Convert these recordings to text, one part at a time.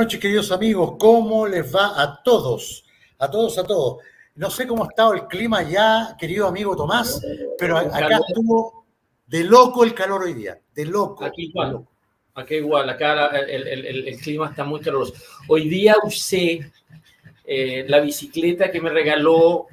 noches, queridos amigos. ¿Cómo les va a todos? A todos, a todos. No sé cómo ha estado el clima ya, querido amigo Tomás, pero acá estuvo de loco el calor hoy día. De loco. Aquí igual. De loco. Aquí igual. Acá el clima está muy caluroso. Hoy día usé la bicicleta que me regaló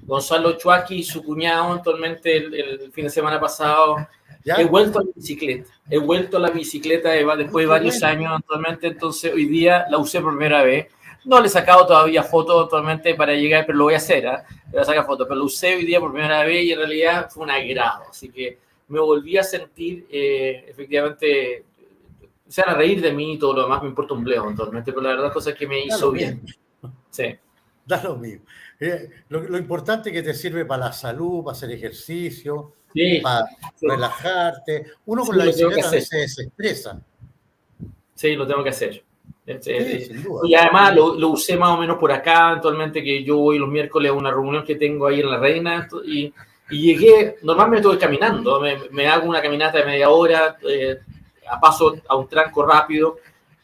Gonzalo Chuaki y su cuñado actualmente el fin de semana pasado. ¿Ya? He vuelto a la bicicleta. He vuelto a la bicicleta después de varios años actualmente. Entonces hoy día la usé por primera vez. No le he sacado todavía fotos actualmente para llegar, pero lo voy a hacer. Le voy a sacar fotos. Pero lo usé hoy día por primera vez y en realidad fue un agrado. Así que me volví a sentir efectivamente. Se van a reír de mí y todo lo demás me importa un bledo actualmente. Pero la verdad, cosas que me hizo bien. Sí. Da lo mismo. Lo importante es que te sirve para la salud, para hacer ejercicio, sí, para relajarte. Uno con la bicicleta a veces se desestresa. Sí, lo tengo que hacer. Sí, sin duda. Y además lo usé más o menos por acá, actualmente, que yo voy los miércoles a una reunión que tengo ahí en La Reina y llegué, normalmente estoy caminando, me hago una caminata de media hora, a paso a un tranco rápido,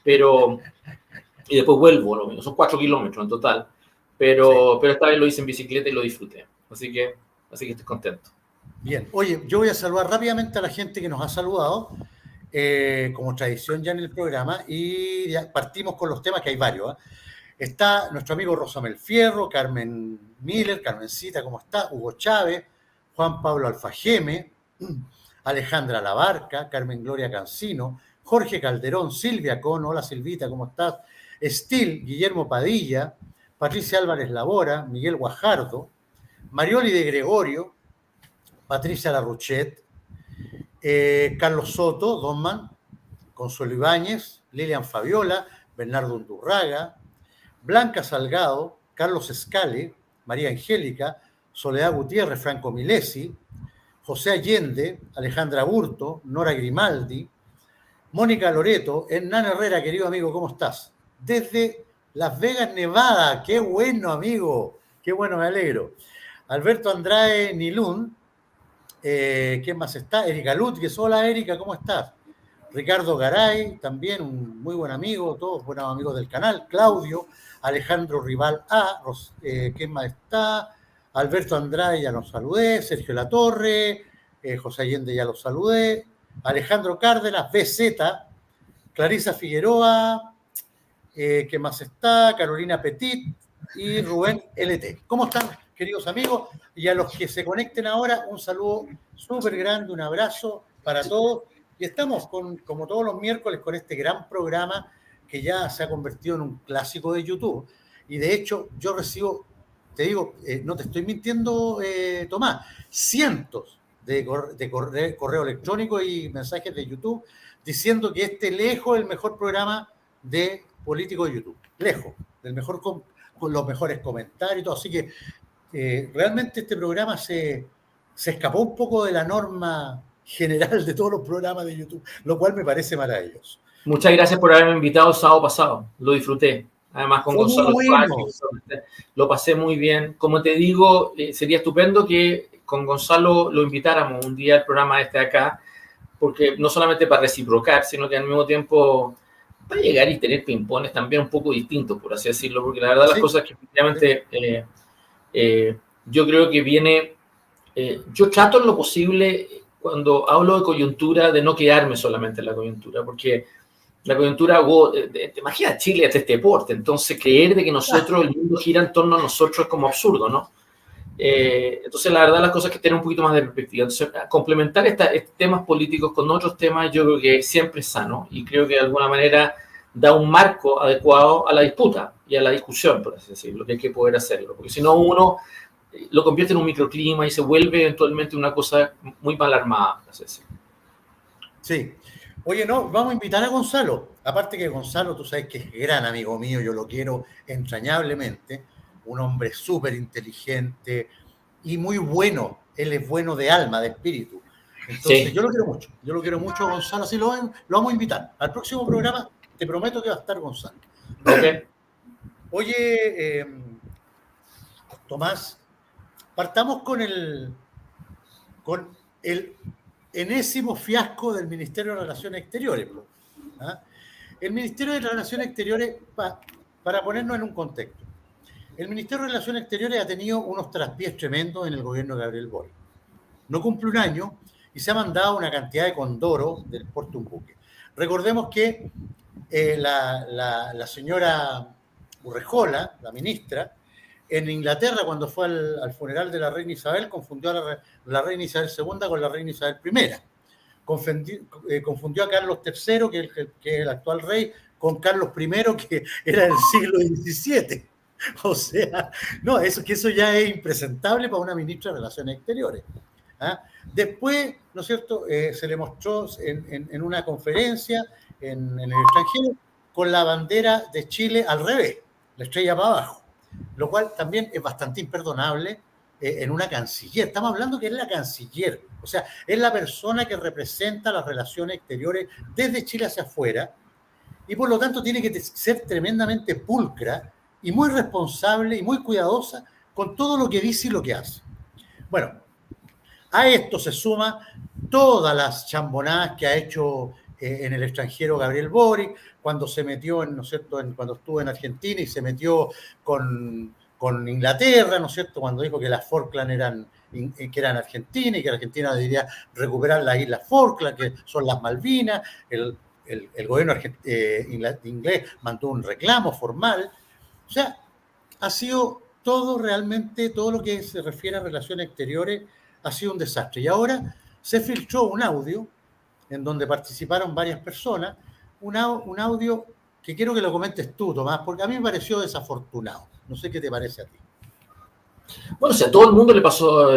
y después vuelvo, son 4 kilómetros en total. Pero esta vez lo hice en bicicleta y lo disfruté. Así que estoy contento. Bien. Oye, yo voy a saludar rápidamente a la gente que nos ha saludado, como tradición ya en el programa, y ya partimos con los temas, que hay varios. Está nuestro amigo Rosamel Fierro, Carmen Miller, Carmencita, ¿cómo está? Hugo Chávez, Juan Pablo Alfajeme, Alejandra Labarca, Carmen Gloria Cancino, Jorge Calderón, Silvia Cono, hola Silvita, ¿cómo estás? Estil, Guillermo Padilla, Patricia Álvarez Labora, Miguel Guajardo, Marioli de Gregorio, Patricia Larruchet, Carlos Soto, Donman, Consuelo Ibáñez, Lilian Fabiola, Bernardo Undurraga, Blanca Salgado, Carlos Escale, María Angélica, Soledad Gutiérrez, Franco Milesi, José Allende, Alejandra Burto, Nora Grimaldi, Mónica Loreto, Hernán Herrera, querido amigo, ¿cómo estás? Desde Las Vegas, Nevada. Qué bueno, amigo. Qué bueno, me alegro. Alberto Andrade Nilún. ¿Quién más está? Erika Lutges. Hola, Erika, ¿cómo estás? Ricardo Garay, también un muy buen amigo, todos buenos amigos del canal. Claudio, Alejandro Rival A. ¿Quién más está? Alberto Andrade, ya los saludé. Sergio Latorre. José Allende, ya los saludé. Alejandro Cárdenas, BZ. Clarisa Figueroa. ¿Qué más está? Carolina Petit y Rubén LT. ¿Cómo están, queridos amigos? Y a los que se conecten ahora, un saludo súper grande, un abrazo para todos. Y estamos, como todos los miércoles, con este gran programa que ya se ha convertido en un clásico de YouTube. Y de hecho, yo recibo, te digo, no te estoy mintiendo, Tomás, cientos de correo electrónico y mensajes de YouTube diciendo que lejos es el mejor programa de político de YouTube, lejos, del mejor con los mejores comentarios y todo. Así que realmente este programa se escapó un poco de la norma general de todos los programas de YouTube, lo cual me parece maravilloso. Muchas gracias por haberme invitado el sábado pasado, lo disfruté. Además con Gonzalo lo pasé muy bien. Como te digo, sería estupendo que con Gonzalo lo invitáramos un día al programa de acá, porque no solamente para reciprocar, sino que al mismo tiempo para llegar y tener ping-pongs también un poco distintos, por así decirlo, porque la verdad las cosas que efectivamente yo creo que viene, yo trato en lo posible cuando hablo de coyuntura de no quedarme solamente en la coyuntura, porque la coyuntura, imagina Chile es este deporte, entonces creer de que nosotros, el mundo gira en torno a nosotros es como absurdo, ¿no? Entonces la verdad las cosas que tienen un poquito más de perspectiva. Entonces complementar estos temas políticos con otros temas yo creo que siempre es sano y creo que de alguna manera da un marco adecuado a la disputa y a la discusión, por así decirlo, que hay que poder hacerlo, porque si no uno lo convierte en un microclima y se vuelve eventualmente una cosa muy mal armada, por así decirlo. Sí. Oye, no, vamos a invitar a Gonzalo. Aparte que Gonzalo, tú sabes que es gran amigo mío, yo lo quiero entrañablemente, un hombre súper inteligente y muy bueno. Él es bueno de alma, de espíritu. Entonces, sí. Yo lo quiero mucho, Gonzalo, así lo vamos a invitar. Al próximo programa te prometo que va a estar Gonzalo. Okay. Oye, Tomás, partamos con el enésimo fiasco del Ministerio de Relaciones Exteriores. ¿Ah? el Ministerio de Relaciones Exteriores, para ponernos en un contexto, el Ministerio de Relaciones Exteriores ha tenido unos traspiés tremendos en el gobierno de Gabriel Boric. No cumple un año y se ha mandado una cantidad de condoros del porte un buque. Recordemos que la señora Urrejola, la ministra, en Inglaterra, cuando fue al funeral de la reina Isabel, confundió a la reina Isabel II con la reina Isabel I. Confundió a Carlos III, que es el actual rey, con Carlos I, que era del siglo XVII. O sea, no, eso ya es impresentable para una ministra de Relaciones Exteriores. ¿Ah? Después, ¿no es cierto?, se le mostró en una conferencia en el extranjero con la bandera de Chile al revés, la estrella para abajo, lo cual también es bastante imperdonable en una canciller. Estamos hablando que es la canciller, o sea, es la persona que representa las relaciones exteriores desde Chile hacia afuera y por lo tanto tiene que ser tremendamente pulcra y muy responsable y muy cuidadosa con todo lo que dice y lo que hace. Bueno, a esto se suma todas las chambonadas que ha hecho en el extranjero Gabriel Boric, cuando se metió, ¿no es cierto?, cuando estuvo en Argentina y se metió con Inglaterra, ¿no es cierto?, cuando dijo que las Falkland que eran Argentina y que Argentina debería recuperar las Islas Falkland, que son las Malvinas. El gobierno inglés mantuvo un reclamo formal. O sea, ha sido realmente todo lo que se refiere a relaciones exteriores ha sido un desastre. Y ahora se filtró un audio en donde participaron varias personas, un audio que quiero que lo comentes tú, Tomás, porque a mí me pareció desafortunado. No sé qué te parece a ti. Bueno, o sea, a todo el mundo le pasó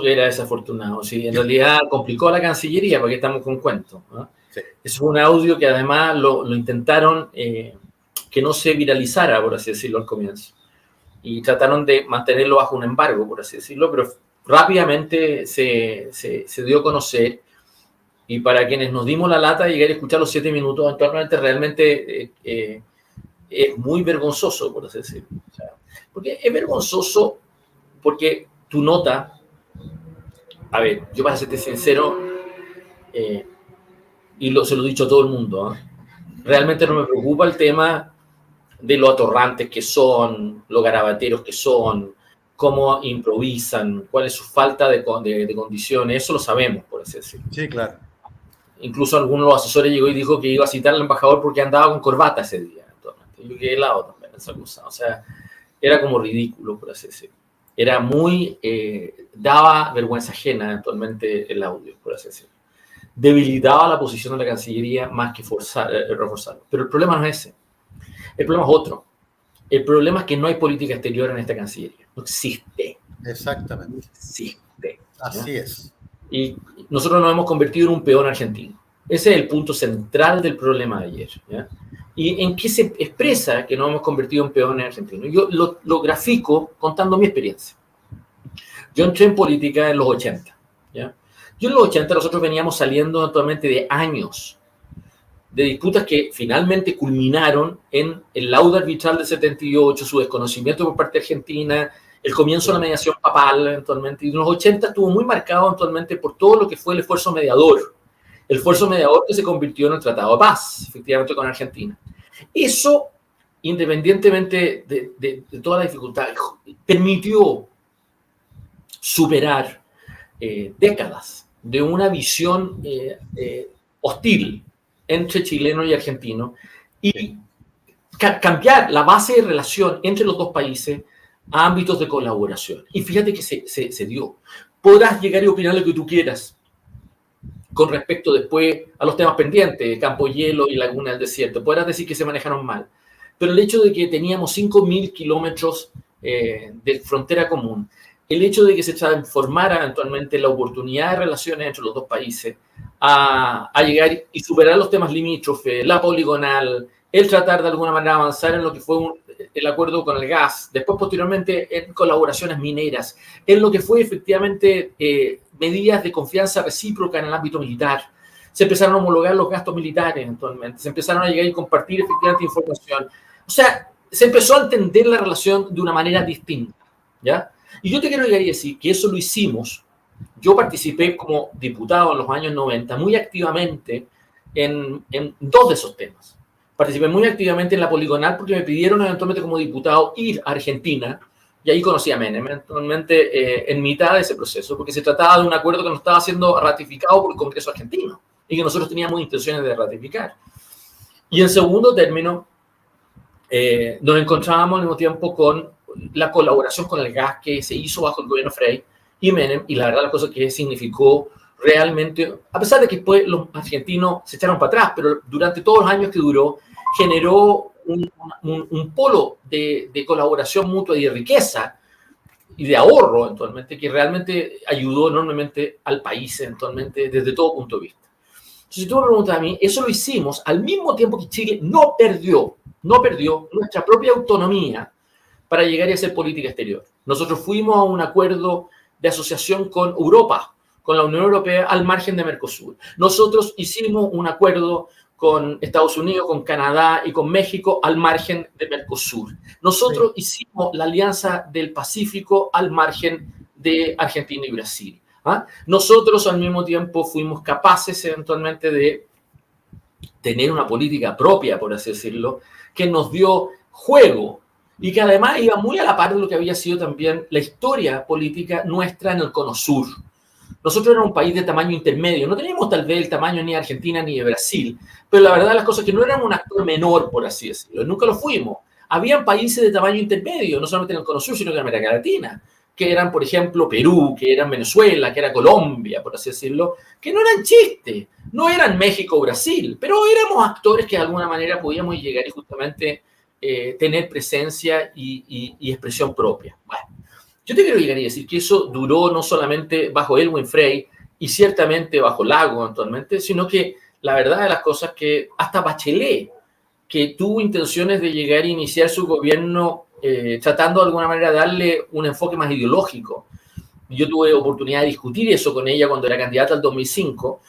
que era desafortunado. ¿Sí? En realidad complicó a la Cancillería, porque estamos con cuentos, ¿no? Sí. Es un audio que además lo intentaron que no se viralizara, por así decirlo, al comienzo. Y trataron de mantenerlo bajo un embargo, por así decirlo, pero rápidamente se dio a conocer. Y para quienes nos dimos la lata de llegar a escuchar los 7 minutos, actualmente realmente es muy vergonzoso, por así decirlo. O sea, porque es vergonzoso porque tu nota, a ver, yo para serte sincero, y se lo he dicho a todo el mundo, realmente no me preocupa el tema de lo atorrantes que son, lo garabateros que son, cómo improvisan, cuál es su falta de condiciones, eso lo sabemos, por así decirlo. Sí, claro. Incluso alguno de los asesores llegó y dijo que iba a citar al embajador porque andaba con corbata ese día. Yo quedé helado también esa cosa. O sea, era como ridículo, por así decirlo. Era muy... daba vergüenza ajena actualmente el audio, por así decirlo. Debilitaba la posición de la Cancillería más que reforzarlo. Pero el problema no es ese. El problema es otro. El problema es que no hay política exterior en esta Cancillería. No existe. Exactamente. No existe. Así es. Y nosotros nos hemos convertido en un peón argentino. Ese es el punto central del problema de ayer. ¿Ya? ¿Y en qué se expresa que nos hemos convertido en peones argentinos? Yo lo grafico contando mi experiencia. Yo entré en política en los 80. ¿Ya? Yo en los 80 nosotros veníamos saliendo actualmente de años de disputas que finalmente culminaron en el laudo arbitral del 78, su desconocimiento por parte de Argentina, el comienzo de la mediación papal eventualmente, y en los 80 estuvo muy marcado eventualmente por todo lo que fue el esfuerzo mediador. El esfuerzo mediador que se convirtió en el Tratado de Paz, efectivamente, con Argentina. Eso, independientemente de toda la dificultad, permitió superar décadas de una visión hostil entre chilenos y argentinos y cambiar la base de relación entre los dos países a ámbitos de colaboración. Y fíjate que se dio. Podrás llegar y opinar lo que tú quieras con respecto después a los temas pendientes, Campo Hielo y Laguna del Desierto. Podrás decir que se manejaron mal. Pero el hecho de que teníamos 5.000 kilómetros de frontera común, el hecho de que se transformara eventualmente la oportunidad de relaciones entre los dos países a llegar y superar los temas limítrofes, la poligonal, el tratar de alguna manera avanzar en lo que fue el acuerdo con el gas, después posteriormente en colaboraciones mineras, en lo que fue efectivamente medidas de confianza recíproca en el ámbito militar. Se empezaron a homologar los gastos militares eventualmente, se empezaron a llegar y compartir efectivamente información. O sea, se empezó a entender la relación de una manera distinta, ¿ya? Y yo te quiero llegar y decir que eso lo hicimos. Yo participé como diputado en los años 90 muy activamente en 2 de esos temas. Participé muy activamente en la poligonal porque me pidieron eventualmente como diputado ir a Argentina, y ahí conocí a Menem, eventualmente en mitad de ese proceso, porque se trataba de un acuerdo que no estaba siendo ratificado por el Congreso argentino y que nosotros teníamos intenciones de ratificar. Y en segundo término, nos encontrábamos al mismo tiempo con la colaboración con el gas que se hizo bajo el gobierno Frei y Menem, y la verdad la cosa que significó realmente, a pesar de que después los argentinos se echaron para atrás, pero durante todos los años que duró, generó un polo de colaboración mutua y de riqueza y de ahorro, eventualmente, que realmente ayudó enormemente al país, eventualmente, desde todo punto de vista. Entonces, si tú me preguntas a mí, eso lo hicimos al mismo tiempo que Chile no perdió nuestra propia autonomía para llegar a hacer política exterior. Nosotros fuimos a un acuerdo de asociación con Europa, con la Unión Europea, al margen de Mercosur. Nosotros hicimos un acuerdo con Estados Unidos, con Canadá y con México al margen de Mercosur. Nosotros hicimos la Alianza del Pacífico al margen de Argentina y Brasil. Nosotros al mismo tiempo fuimos capaces eventualmente de tener una política propia, por así decirlo, que nos dio juego y que además iba muy a la par de lo que había sido también la historia política nuestra en el Cono Sur. Nosotros éramos un país de tamaño intermedio, no teníamos tal vez el tamaño ni de Argentina ni de Brasil, pero la verdad las cosas es que no éramos un actor menor, por así decirlo, nunca lo fuimos. Habían países de tamaño intermedio, no solamente en el Cono Sur, sino que en América Latina, que eran, por ejemplo, Perú, que eran Venezuela, que era Colombia, por así decirlo, que no eran chistes, no eran México o Brasil, pero éramos actores que de alguna manera podíamos llegar y justamente tener presencia y expresión propia. Bueno, yo te quiero llegar y decir que eso duró no solamente bajo Elwin Frei y ciertamente bajo Lago actualmente, sino que la verdad de las cosas que hasta Bachelet, que tuvo intenciones de llegar a iniciar su gobierno tratando de alguna manera de darle un enfoque más ideológico. Yo tuve oportunidad de discutir eso con ella cuando era candidata al 2005.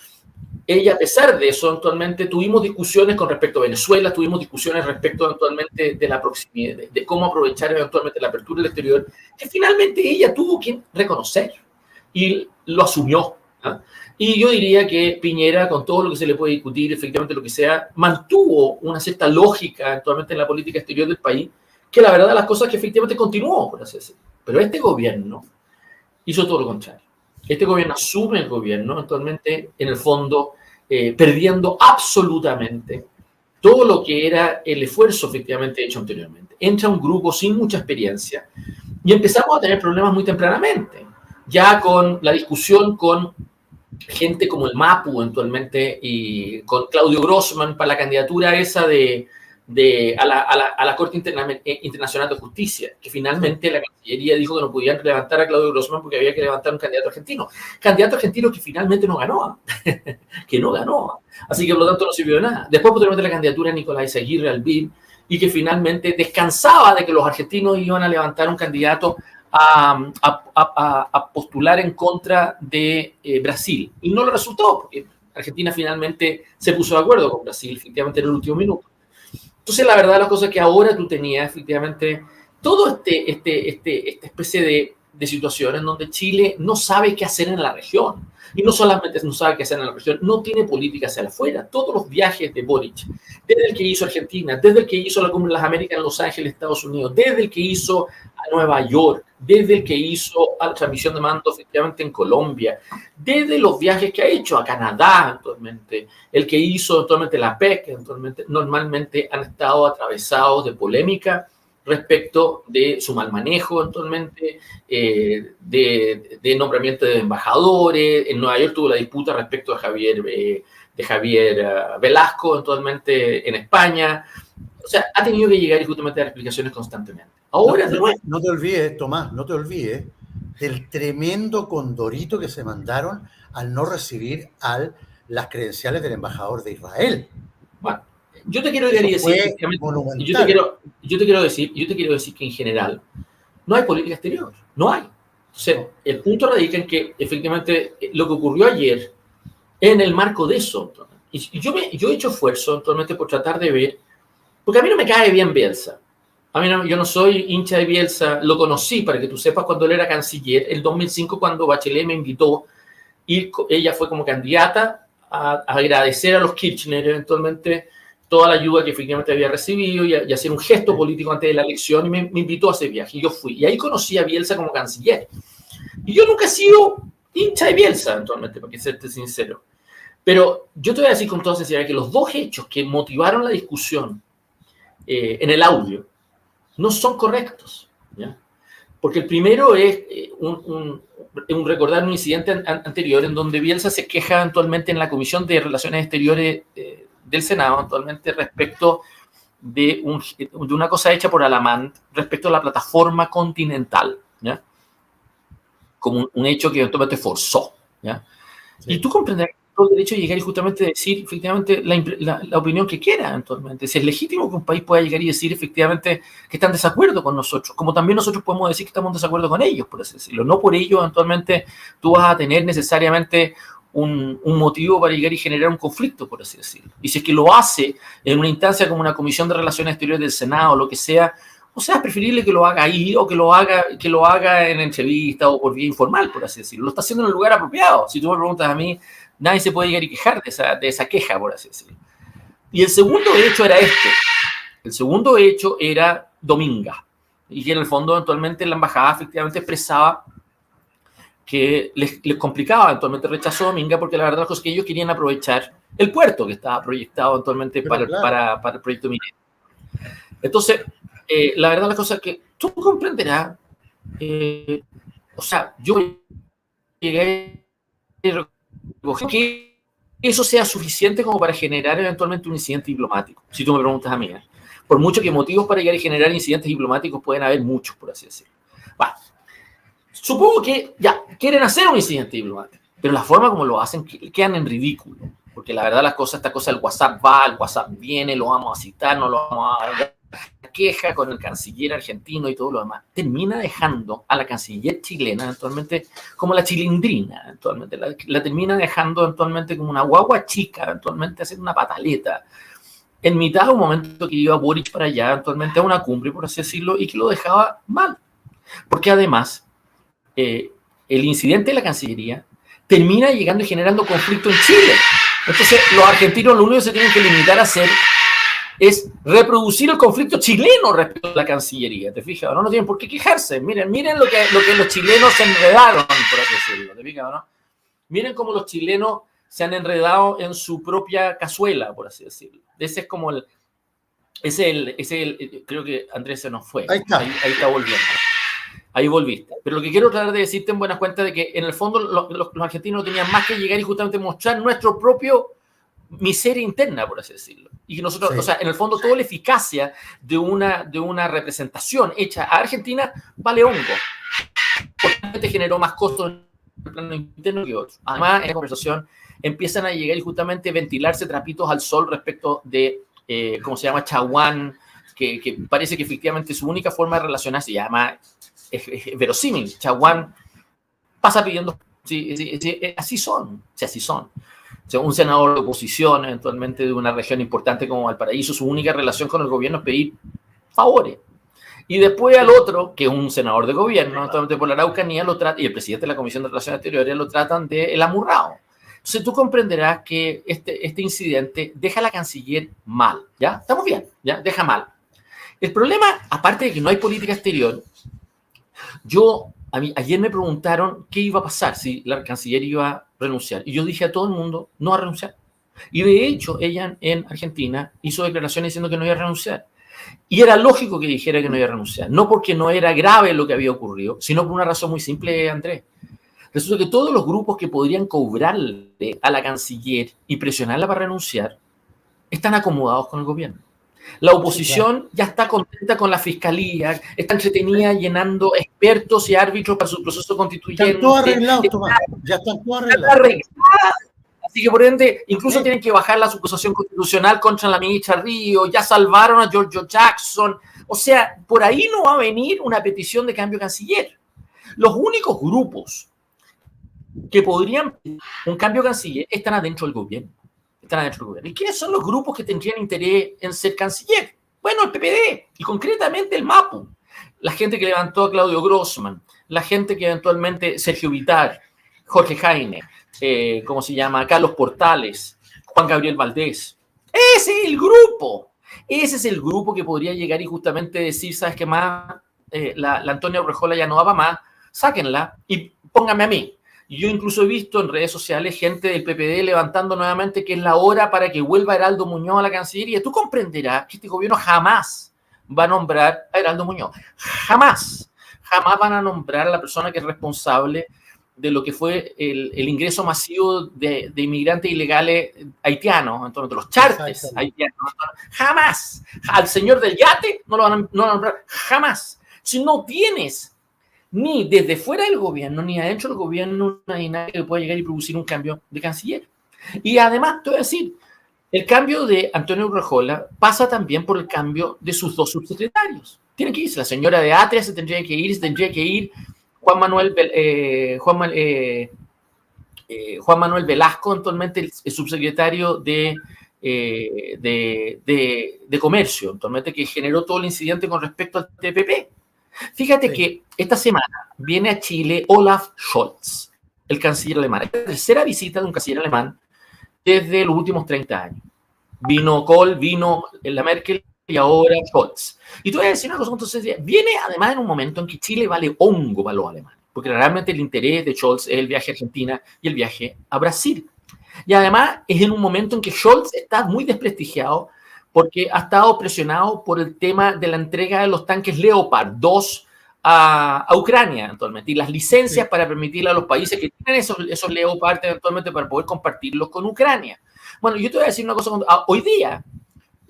Ella, a pesar de eso, actualmente tuvimos discusiones con respecto a Venezuela, tuvimos discusiones respecto actualmente de la proximidad, de cómo aprovechar eventualmente la apertura del exterior, que finalmente ella tuvo que reconocer y lo asumió. Y yo diría que Piñera, con todo lo que se le puede discutir, efectivamente lo que sea, mantuvo una cierta lógica actualmente en la política exterior del país, que la verdad las cosas que efectivamente continuó, por así decirlo. Pero este gobierno hizo todo lo contrario. Este gobierno asume el gobierno actualmente, en el fondo, perdiendo absolutamente todo lo que era el esfuerzo efectivamente hecho anteriormente. Entra un grupo sin mucha experiencia y empezamos a tener problemas muy tempranamente, ya con la discusión con gente como el MAPU eventualmente y con Claudio Grossman para la candidatura esa a la Corte Internacional de Justicia, que finalmente la Cancillería dijo que no podían levantar a Claudio Grossman porque había que levantar un candidato argentino que finalmente no ganó, que no ganó, así que por lo tanto no sirvió de nada. Después posteriormente la candidatura de Nicolás Aguirre al BID y que finalmente descansaba de que los argentinos iban a levantar un candidato a postular en contra de Brasil, y no lo resultó porque Argentina finalmente se puso de acuerdo con Brasil efectivamente en el último minuto. Entonces, la verdad, la cosa es que ahora tú tenías efectivamente todo esta especie de situación en donde Chile no sabe qué hacer en la región. Y no solamente no sabe qué hacer en la región, no tiene política hacia afuera. Todos los viajes de Boric, desde el que hizo Argentina, desde el que hizo la Cumbre de las Américas en Los Ángeles, Estados Unidos, desde el que hizo a Nueva York, desde el que hizo a la transmisión de mando efectivamente en Colombia, desde los viajes que ha hecho a Canadá actualmente, el que hizo actualmente la PEC, actualmente, normalmente han estado atravesados de polémica respecto de su mal manejo actualmente, de nombramiento de embajadores. En Nueva York tuvo la disputa respecto a Javier Velasco actualmente en España. O sea, ha tenido que llegar y justamente a dar explicaciones constantemente. Ahora, no te olvides, Tomás, no te olvides del tremendo condorito que se mandaron al no recibir las credenciales del embajador de Israel. Bueno, yo te quiero decir, yo te quiero decir que en general no hay política exterior, no hay. O sea, el punto radica en que efectivamente lo que ocurrió ayer en el marco de eso, y yo he hecho esfuerzo actualmente por tratar de ver, porque a mí no me cae bien Bielsa. Yo no soy hincha de Bielsa, lo conocí, para que tú sepas, cuando él era canciller, el 2005, cuando Bachelet me invitó, y ella fue como candidata agradecer a los Kirchner eventualmente toda la ayuda que efectivamente había recibido y hacer un gesto político antes de la elección, y me invitó a ese viaje, y yo fui. Y ahí conocí a Bielsa como canciller. Y yo nunca he sido hincha de Bielsa, eventualmente, para que serte sincero. Pero yo te voy a decir con toda sinceridad que los dos hechos que motivaron la discusión en el audio no son correctos, ¿ya? Porque el primero es recordar un incidente anterior en donde Bielsa se queja eventualmente en la Comisión de Relaciones Exteriores del Senado, actualmente respecto de una cosa hecha por Alamán respecto a la plataforma continental, ¿ya? Como un hecho que eventualmente forzó, ¿ya? Sí. Y tú comprenderás todo el derecho de llegar y justamente decir efectivamente la opinión que quiera eventualmente. Si es legítimo que un país pueda llegar y decir efectivamente que está en desacuerdo con nosotros, como también nosotros podemos decir que estamos en desacuerdo con ellos, por así decirlo. No por ello eventualmente tú vas a tener necesariamente un motivo para llegar y generar un conflicto, por así decirlo. Y si es que lo hace en una instancia como una Comisión de Relaciones Exteriores del Senado o lo que sea, o sea, es preferible que lo haga ahí o que lo haga en entrevista o por vía informal, por así decirlo. Lo está haciendo en el lugar apropiado. Si tú me preguntas a mí, nadie se puede llegar y quejar de esa queja, por así decirlo. Y el segundo hecho era este. El segundo hecho era Dominga. Y que en el fondo, eventualmente, la embajada efectivamente expresaba que les complicaba, eventualmente rechazó Dominga, porque la verdad es que ellos querían aprovechar el puerto que estaba proyectado eventualmente para el proyecto minero. Entonces, la verdad, la cosa es que tú comprenderás, o sea, yo llegué a recoger que eso sea suficiente como para generar eventualmente un incidente diplomático, si tú me preguntas a mí. Por mucho que motivos para llegar a generar incidentes diplomáticos pueden haber muchos, por así decirlo. Bueno, supongo que ya quieren hacer un incidente diplomático, pero la forma como lo hacen quedan en ridículo, porque la verdad las cosas, esta cosa, el WhatsApp va, el WhatsApp viene, lo vamos a citar, no lo vamos a queja con el canciller argentino y todo lo demás, termina dejando a la canciller chilena eventualmente como la chilindrina, eventualmente la termina dejando eventualmente como una guagua chica, eventualmente hacer una pataleta en mitad de un momento que iba Boric para allá, eventualmente a una cumbre, por así decirlo, y que lo dejaba mal, porque además el incidente de la Cancillería termina llegando y generando conflicto en Chile. Entonces los argentinos lo único que se tienen que limitar a hacer es reproducir el conflicto chileno respecto a la Cancillería, ¿te fijas? No tienen por qué quejarse. Miren lo que los chilenos se enredaron, por así decirlo, ¿te fijas, no? Miren cómo los chilenos se han enredado en su propia cazuela, por así decirlo. Ese es como creo que Andrés se nos fue. Ahí está. Ahí está volviendo. Ahí volviste. Pero lo que quiero tratar de decirte en buena cuenta de que en el fondo los argentinos no tenían más que llegar y justamente mostrar nuestro propio miseria interna, por así decirlo. Y que nosotros, sí. O sea, en el fondo, toda la eficacia de una representación hecha a Argentina vale hongo. Porque generó más costos en el plano interno que otros. Además, en la conversación empiezan a llegar y justamente ventilarse trapitos al sol respecto de, ¿cómo se llama? Chaguán, que parece que efectivamente su única forma de relacionarse, y además es verosímil. Chaguán pasa pidiendo, sí, así son, o sea, así son. O sea, un senador de oposición, eventualmente de una región importante como Valparaíso, su única relación con el gobierno es pedir favores. Y después al otro, que es un senador de gobierno, eventualmente por la Araucanía, lo trata, y el presidente de la Comisión de Relaciones Exteriores lo tratan de el amurrado. Entonces tú comprenderás que este incidente deja a la canciller mal, ¿ya? Estamos bien, ¿ya? Deja mal. El problema, aparte de que no hay política exterior, ayer me preguntaron qué iba a pasar si la canciller iba a renunciar. Y yo dije a todo el mundo, no va a renunciar. Y de hecho, ella en Argentina hizo declaraciones diciendo que no iba a renunciar. Y era lógico que dijera que no iba a renunciar. No porque no era grave lo que había ocurrido, sino por una razón muy simple, Andrés. Resulta que todos los grupos que podrían cobrarle a la canciller y presionarla para renunciar están acomodados con el gobierno. La oposición ya está contenta con la fiscalía, está entretenida llenando expertos y árbitros para su proceso constituyente. Están todos arreglados, Tomás. Ya están todos arreglados. Así que, por ende, incluso tienen que bajar la acusación constitucional contra la ministra Río, ya salvaron a Giorgio Jackson. O sea, por ahí no va a venir una petición de cambio canciller. Los únicos grupos que podrían pedir un cambio canciller están adentro del gobierno. ¿Y quiénes son los grupos que tendrían interés en ser canciller? Bueno, el PPD y concretamente el MAPU. La gente que levantó a Claudio Grossman, la gente que eventualmente Sergio Vittar, Jorge Jaime, ¿cómo se llama? Carlos Portales, Juan Gabriel Valdés. Ese es el grupo. Ese es el grupo que podría llegar y justamente decir, ¿sabes qué más? La Antonia Urrejola ya no va más, sáquenla y pónganme a mí. Yo incluso he visto en redes sociales gente del PPD levantando nuevamente que es la hora para que vuelva Heraldo Muñoz a la Cancillería. Tú comprenderás que este gobierno jamás va a nombrar a Heraldo Muñoz. Jamás. Jamás van a nombrar a la persona que es responsable de lo que fue el ingreso masivo de inmigrantes ilegales haitianos, entonces, de los charters haitianos. Jamás. Al señor del yate no lo van a nombrar. Jamás. Si no tienes ni desde fuera del gobierno, ni adentro del gobierno, una dinámica que pueda llegar y producir un cambio de canciller. Y además, te voy a decir, el cambio de Antonio Urrejola pasa también por el cambio de sus dos subsecretarios. Tienen que irse. La señora de Atria se tendría que ir Juan Manuel Velasco, actualmente el subsecretario de Comercio, actualmente que generó todo el incidente con respecto al TPP. Fíjate que esta semana viene a Chile Olaf Scholz, el canciller alemán. Es la tercera visita de un canciller alemán desde los últimos 30 años. Vino Kohl, vino la Merkel y ahora Scholz. Y te voy a decir una cosa, entonces, viene además en un momento en que Chile vale hongo para los alemanes, porque realmente el interés de Scholz es el viaje a Argentina y el viaje a Brasil. Y además es en un momento en que Scholz está muy desprestigiado porque ha estado presionado por el tema de la entrega de los tanques Leopard 2 a Ucrania actualmente y las licencias para permitirle a los países que tienen esos Leopard eventualmente para poder compartirlos con Ucrania. Bueno, yo te voy a decir una cosa. Hoy día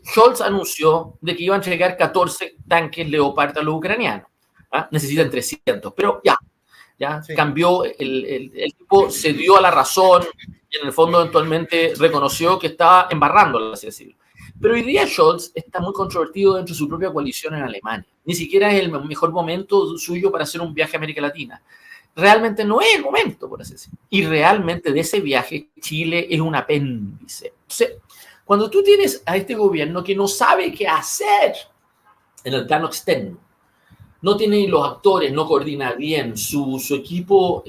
Scholz anunció de que iba a entregar 14 tanques Leopard a los ucranianos. Necesitan 300, pero ya cambió, el tipo se dio a la razón y en el fondo eventualmente reconoció que estaba embarrándola, así decirlo. Pero hoy día Scholz está muy controvertido dentro de su propia coalición en Alemania. Ni siquiera es el mejor momento suyo para hacer un viaje a América Latina. Realmente no es el momento, por así decirlo. Y realmente de ese viaje Chile es un apéndice. Entonces, cuando tú tienes a este gobierno que no sabe qué hacer en el plano externo, no tiene los actores, no coordina bien, su equipo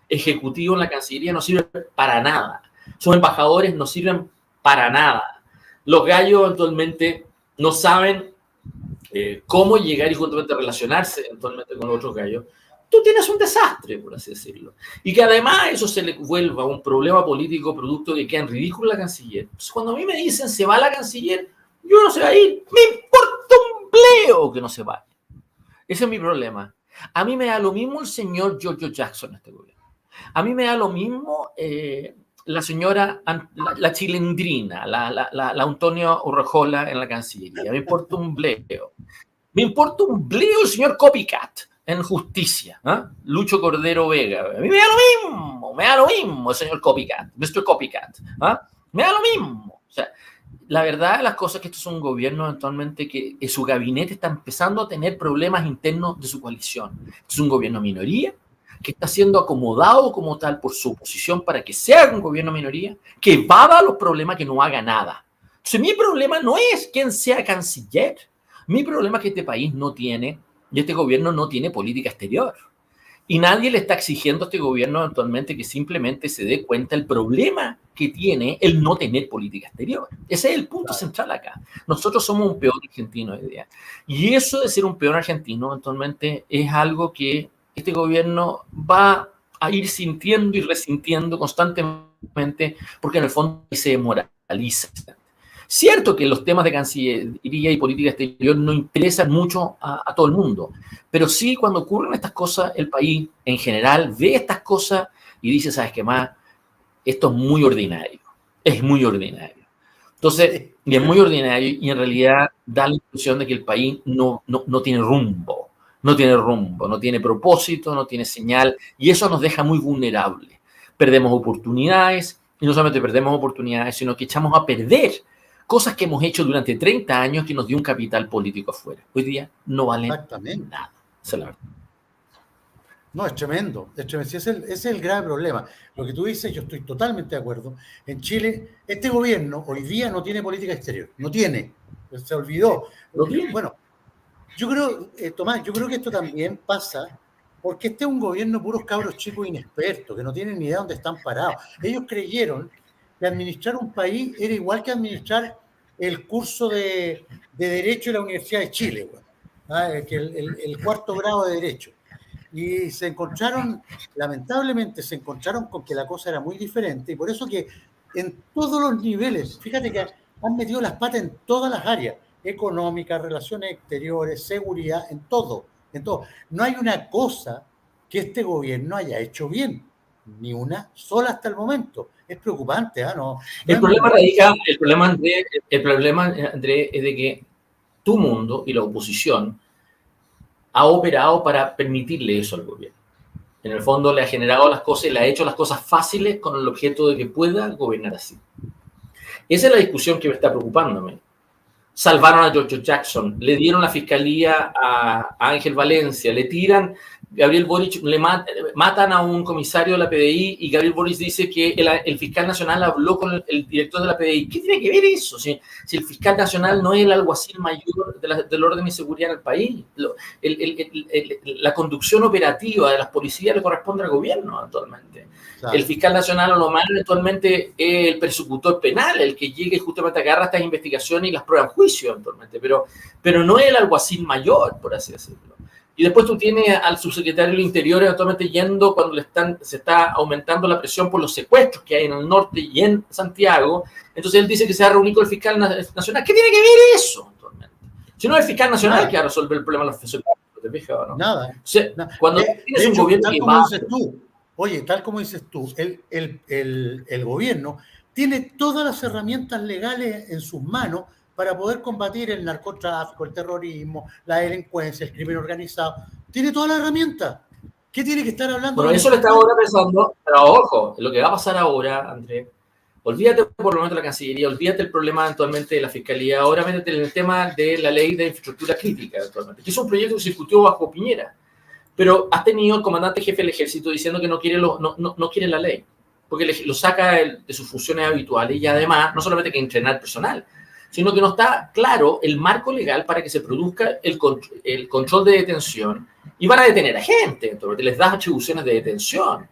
ejecutivo en la Cancillería no sirve para nada. Sus embajadores no sirven para nada. Los gallos actualmente no saben cómo llegar y justamente relacionarse actualmente con otros gallos. Tú tienes un desastre, por así decirlo. Y que además eso se le vuelva un problema político producto de que queda en ridículo la canciller. Pues cuando a mí me dicen se va la canciller, yo no se va a ir. Me importa un bleo que no se vaya. Ese es mi problema. A mí me da lo mismo el señor Giorgio Jackson en este gobierno. A mí me da lo mismo la señora, la chilindrina, la Antonia Urrejola en la Cancillería. Me importa un bleo. Me importa un bleo el señor Copycat en Justicia. Lucho Cordero Vega. A mí me da lo mismo el señor Copycat, Mr. Copycat. Me da lo mismo. O sea, la verdad de las cosas es que esto es un gobierno actualmente que su gabinete está empezando a tener problemas internos de su coalición. Es un gobierno minoría que está siendo acomodado como tal por su oposición para que sea un gobierno minoría, que evada los problemas, que no haga nada. Entonces, mi problema no es quién sea canciller. Mi problema es que este país no tiene, y este gobierno no tiene política exterior. Y nadie le está exigiendo a este gobierno actualmente que simplemente se dé cuenta del problema que tiene el no tener política exterior. Ese es el punto central acá. Nosotros somos un peón argentino hoy día. Y eso de ser un peón argentino actualmente es algo que este gobierno va a ir sintiendo y resintiendo constantemente porque en el fondo se demoraliza. Cierto que los temas de Cancillería y política exterior no interesan mucho a todo el mundo, pero sí cuando ocurren estas cosas, el país en general ve estas cosas y dice, ¿sabes qué más? Esto es muy ordinario, es muy ordinario. Entonces, y es muy ordinario y en realidad da la impresión de que el país no tiene rumbo, no tiene propósito, no tiene señal y eso nos deja muy vulnerables. Perdemos oportunidades y no solamente perdemos oportunidades, sino que echamos a perder cosas que hemos hecho durante 30 años que nos dio un capital político afuera. Hoy día no valen nada. Esa es la verdad. No, es tremendo. Ese es el grave problema. Lo que tú dices, yo estoy totalmente de acuerdo. En Chile, este gobierno hoy día no tiene política exterior. No tiene. Se olvidó. Bueno, yo creo, Tomás, yo creo que esto también pasa Porque este es un gobierno de puros cabros chicos inexpertos, que no tienen ni idea de dónde están parados. Ellos creyeron que administrar un país era igual que administrar el curso de Derecho de la Universidad de Chile, que el cuarto grado de Derecho. Y se encontraron, lamentablemente, se encontraron con que la cosa era muy diferente, y por eso que en todos los niveles, fíjate que han metido las patas en todas las áreas, económicas, relaciones exteriores, seguridad, en todo, en todo. No hay una cosa que este gobierno haya hecho bien, ni una sola hasta el momento. Es preocupante, ¿ah? No el problema radica, el problema, Andrés, es de que tu mundo y la oposición ha operado para permitirle eso al gobierno. En el fondo le ha generado las cosas y le ha hecho las cosas fáciles con el objeto de que pueda gobernar así. Esa es la discusión que me está preocupándome. Salvaron a George Jackson, le dieron la fiscalía a Ángel Valencia, le tiran, Gabriel Boric, matan a un comisario de la PDI y Gabriel Boric dice que el fiscal nacional habló con el director de la PDI. ¿Qué tiene que ver eso? Si el fiscal nacional no es el alguacil mayor del orden y seguridad en el país. La conducción operativa de las policías le corresponde al gobierno actualmente. Claro. El fiscal nacional a lo más eventualmente es el persecutor penal, el que llegue justamente a agarrar estas investigaciones y las prueba en juicio eventualmente, pero no es el alguacil mayor, por así decirlo. Y después tú tienes al subsecretario del Interior eventualmente yendo cuando se está aumentando la presión por los secuestros que hay en el norte y en Santiago. Entonces él dice que se va a reunir con el fiscal nacional. ¿Qué tiene que ver eso? Si no es el fiscal nacional que va a resolver el problema de los secuestros, ¿te fijas o no? Nada. O sea, cuando tienes un gobierno que va... Oye, tal como dices tú, el gobierno tiene todas las herramientas legales en sus manos para poder combatir el narcotráfico, el terrorismo, la delincuencia, el crimen organizado. Tiene todas las herramientas. ¿Qué tiene que estar hablando? Bueno, eso lo estaba ahora pensando, pero ojo, lo que va a pasar ahora, Andrés, olvídate por lo menos de la Cancillería, olvídate el problema actualmente de la Fiscalía, ahora métete en el tema de la ley de infraestructura crítica actualmente, que es un proyecto que se discutió bajo Piñera, pero has tenido el comandante jefe del ejército diciendo que no quiere la ley, porque lo saca de sus funciones habituales y además, no solamente que entrenar personal, sino que no está claro el marco legal para que se produzca el control de detención y van a detener a gente, entonces les das atribuciones de detención.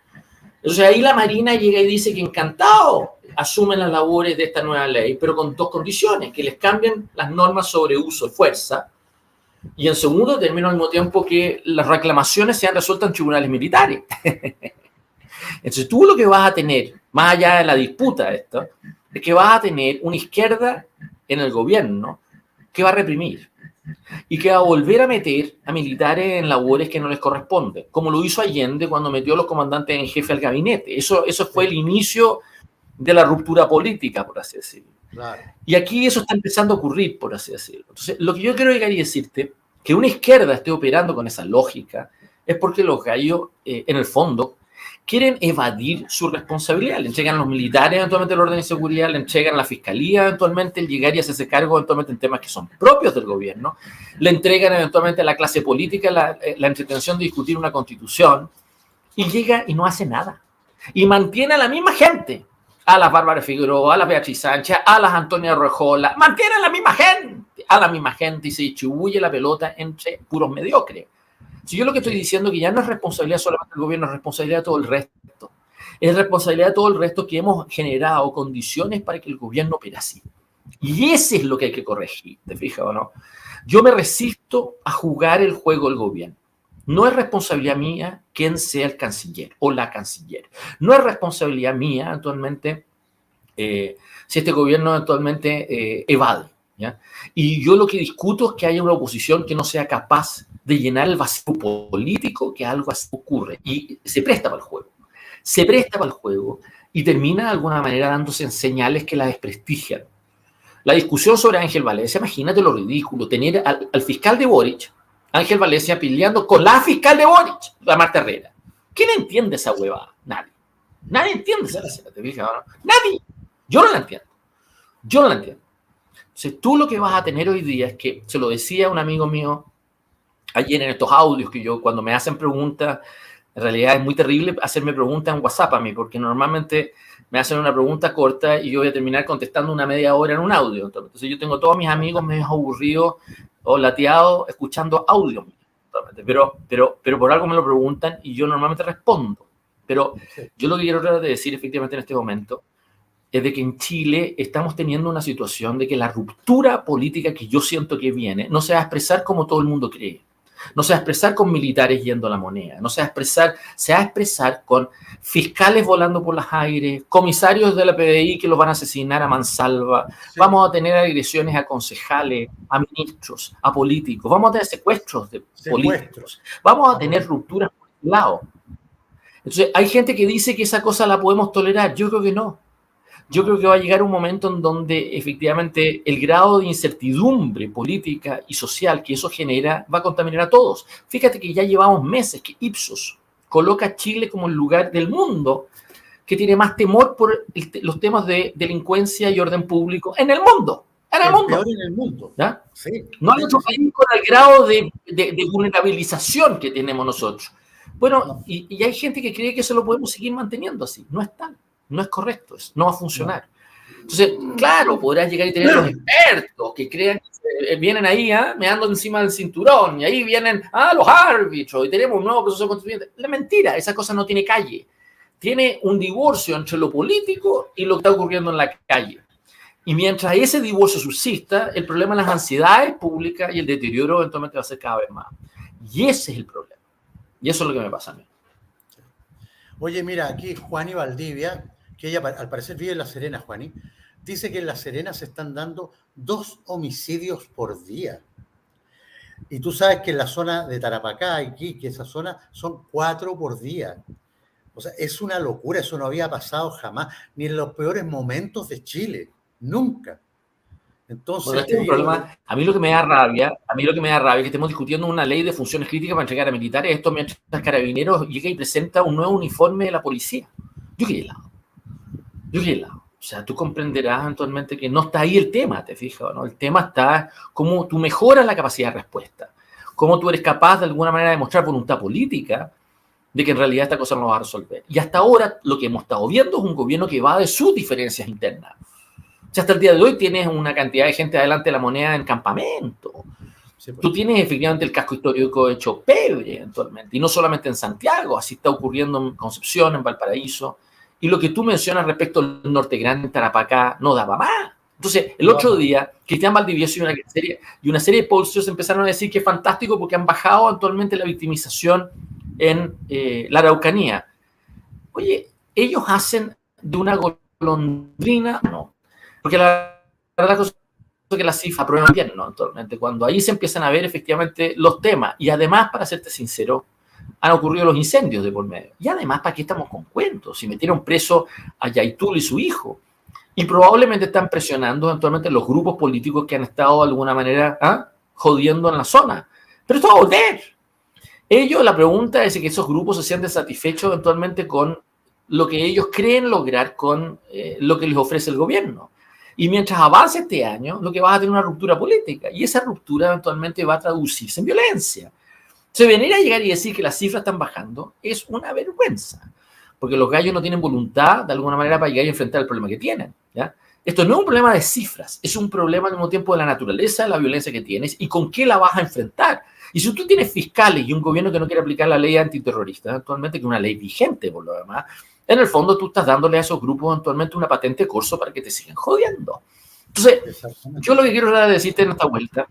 Entonces ahí la Marina llega y dice que encantado asumen las labores de esta nueva ley, pero con dos condiciones, que les cambien las normas sobre uso de fuerza y en segundo término al mismo tiempo que las reclamaciones sean resueltas en tribunales militares. Entonces tú lo que vas a tener, más allá de la disputa esto, es que vas a tener una izquierda en el gobierno que va a reprimir y que va a volver a meter a militares en labores que no les corresponden, como lo hizo Allende cuando metió a los comandantes en jefe al gabinete. Eso fue el inicio de la ruptura política, por así decirlo. Claro. Y aquí eso está empezando a ocurrir, por así decirlo. Entonces, lo que yo quiero llegar y decirte, que una izquierda esté operando con esa lógica, es porque los gallos, en el fondo, quieren evadir su responsabilidad. Le entregan a los militares eventualmente el orden de seguridad, le entregan a la fiscalía eventualmente el llegar y hacerse cargo eventualmente en temas que son propios del gobierno, le entregan eventualmente a la clase política la entretención de discutir una constitución y llega y no hace nada. Y mantiene a la misma gente, a las Bárbara Figueroa, a las Beatriz Sánchez, a las Antonia Rejola, mantiene a la misma gente y se distribuye la pelota entre puros mediocres. Si yo lo que estoy diciendo es que ya no es responsabilidad solamente del gobierno, es responsabilidad de todo el resto. Es responsabilidad de todo el resto que hemos generado condiciones para que el gobierno opere así. Y ese es lo que hay que corregir, ¿te fijas o no? Yo me resisto a jugar el juego del gobierno. No es responsabilidad mía quién sea el canciller o la canciller. No es responsabilidad mía actualmente si este gobierno actualmente evade. ¿Ya? Y yo lo que discuto es que haya una oposición que no sea capaz de llenar el vacío político que algo así ocurre y se presta para el juego. Se presta para el juego y termina de alguna manera dándose en señales que la desprestigian. La discusión sobre Ángel Valencia, imagínate lo ridículo, tener al fiscal de Boric, Ángel Valencia, peleando con la fiscal de Boric, la Marta Herrera. ¿Quién entiende esa huevada? Nadie. Nadie entiende esa escena, ¿te fijas? ¿No? Nadie. Yo no la entiendo. Entonces, tú lo que vas a tener hoy día es que, se lo decía un amigo mío ayer en estos audios, que yo cuando me hacen preguntas, en realidad es muy terrible hacerme preguntas en WhatsApp a mí, porque normalmente me hacen una pregunta corta y yo voy a terminar contestando una media hora en un audio. Entonces yo tengo todos mis amigos medio aburridos o lateados escuchando audio. pero por algo me lo preguntan y yo normalmente respondo. Pero yo lo que quiero tratar de decir efectivamente en este momento es de que en Chile estamos teniendo una situación de que la ruptura política que yo siento que viene no se va a expresar como todo el mundo cree. No se va a expresar con militares yendo a la moneda, no se va a expresar con fiscales volando por los aires, comisarios de la PDI que los van a asesinar a mansalva, vamos a tener agresiones a concejales, a ministros, a políticos, vamos a tener secuestros de políticos, vamos a tener rupturas por el lado. Entonces, hay gente que dice que esa cosa la podemos tolerar, yo creo que no. Yo creo que va a llegar un momento en donde efectivamente el grado de incertidumbre política y social que eso genera va a contaminar a todos. Fíjate que ya llevamos meses que Ipsos coloca a Chile como el lugar del mundo que tiene más temor por los temas de delincuencia y orden público en el mundo. Peor en el mundo. ¿Ya? Sí, no hay otro país con el grado de vulnerabilización que tenemos nosotros. Bueno, y hay gente que cree que eso lo podemos seguir manteniendo así. No es tal. No es correcto, no va a funcionar. Entonces, claro, podrás llegar y tener los expertos que crean que vienen ahí, me ando encima del cinturón, y ahí vienen los árbitros, y tenemos un nuevo proceso constituyente. La mentira, esa cosa no tiene calle. Tiene un divorcio entre lo político y lo que está ocurriendo en la calle. Y mientras ese divorcio subsista, el problema de las ansiedades públicas y el deterioro eventualmente va a ser cada vez más. Y ese es el problema. Y eso es lo que me pasa a mí. Oye, mira, aquí Juani Valdivia, que ella al parecer vive en La Serena, Juani, dice que en La Serena se están dando 2 homicidios por día. Y tú sabes que en la zona de Tarapacá, Iquique, esa zona, son 4 por día. O sea, es una locura, eso no había pasado jamás, ni en los peores momentos de Chile, nunca. Entonces, bueno, este es un problema. A mí lo que me da rabia es que estemos discutiendo una ley de funciones críticas para entregar a militares, esto mientras Carabineros llega y presenta un nuevo uniforme de la policía. Yo quedé helado. O sea, tú comprenderás eventualmente que no está ahí el tema, ¿te fijas? ¿No? El tema está cómo tú mejoras la capacidad de respuesta, cómo tú eres capaz de alguna manera de mostrar voluntad política de que en realidad esta cosa no va a resolver. Y hasta ahora lo que hemos estado viendo es un gobierno que va de sus diferencias internas. O sea, hasta el día de hoy tienes una cantidad de gente adelante de la moneda en campamento. Sí, tú tienes efectivamente el casco histórico hecho pebre eventualmente, y no solamente en Santiago, así está ocurriendo en Concepción, en Valparaíso. Y lo que tú mencionas respecto al Norte Grande, Tarapacá, no daba más. Entonces, el otro día, Cristian Valdivieso y una serie de pollsters empezaron a decir que es fantástico porque han bajado actualmente la victimización en la Araucanía. Oye, ellos hacen de una golondrina, no. Porque la verdad es que las cifras prueban bien, ¿no? Actualmente, cuando ahí se empiezan a ver efectivamente los temas. Y además, para serte sincero, han ocurrido los incendios de por medio. Y además, ¿para qué estamos con cuentos? Si metieron preso a Yaitul y su hijo. Y probablemente están presionando eventualmente los grupos políticos que han estado de alguna manera jodiendo en la zona. Pero esto va a volver. La pregunta es que esos grupos se sienten satisfechos eventualmente con lo que ellos creen lograr con lo que les ofrece el gobierno. Y mientras avance este año, lo que va a tener una ruptura política. Y esa ruptura eventualmente va a traducirse en violencia. Entonces, venir a llegar y decir que las cifras están bajando es una vergüenza, porque los gallos no tienen voluntad, de alguna manera, para llegar y enfrentar el problema que tienen, ¿ya? Esto no es un problema de cifras, es un problema al mismo tiempo de la naturaleza, de la violencia que tienes y con qué la vas a enfrentar. Y si tú tienes fiscales y un gobierno que no quiere aplicar la ley antiterrorista, actualmente, que es una ley vigente por lo demás, en el fondo tú estás dándole a esos grupos actualmente una patente corso para que te sigan jodiendo. Entonces, yo lo que quiero decirte en esta vuelta,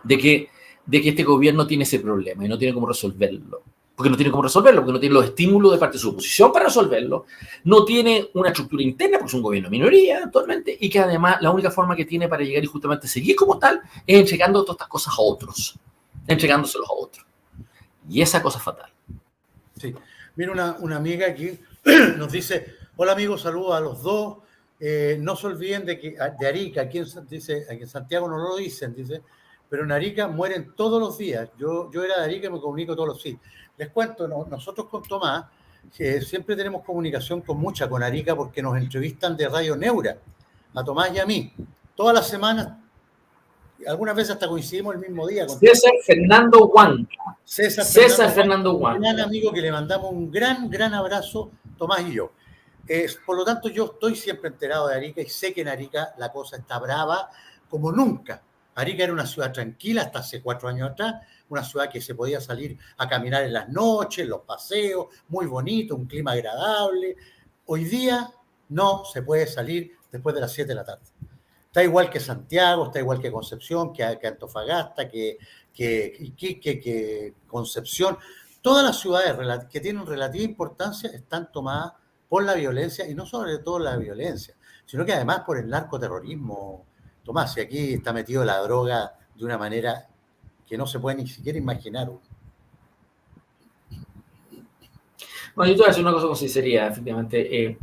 de que este gobierno tiene ese problema y no tiene cómo resolverlo. Porque no tiene cómo resolverlo, porque no tiene los estímulos de parte de su oposición para resolverlo, no tiene una estructura interna, porque es un gobierno de minoría actualmente, y que además la única forma que tiene para llegar y justamente seguir como tal es entregando todas estas cosas a otros, entregándoselos a otros. Y esa cosa es fatal. Sí. Mira, una amiga aquí nos dice, hola amigos, saludos a los dos, no se olviden de Arica, aquí en Santiago no lo dicen, dice, pero en Arica mueren todos los días. Yo era de Arica y me comunico todos los días. Les cuento, nosotros con Tomás, siempre tenemos comunicación con Arica, porque nos entrevistan de Radio Neura, a Tomás y a mí, todas las semanas, algunas veces hasta coincidimos el mismo día. César Fernando Huanca. César Fernando Huanca. Un gran amigo que le mandamos un gran abrazo, Tomás y yo. Por lo tanto, yo estoy siempre enterado de Arica y sé que en Arica la cosa está brava como nunca. Arica era una ciudad tranquila hasta hace 4 años atrás, una ciudad que se podía salir a caminar en las noches, los paseos, muy bonito, un clima agradable. Hoy día no se puede salir después de las 7 de la tarde. Está igual que Santiago, está igual que Concepción, que Antofagasta, que Iquique, que Concepción. Todas las ciudades que tienen relativa importancia están tomadas por la violencia, y no sobre todo la violencia, sino que además por el narcoterrorismo. Tomás, y aquí está metido la droga de una manera que no se puede ni siquiera imaginar. Bueno, yo te voy a decir una cosa con sinceridad, efectivamente.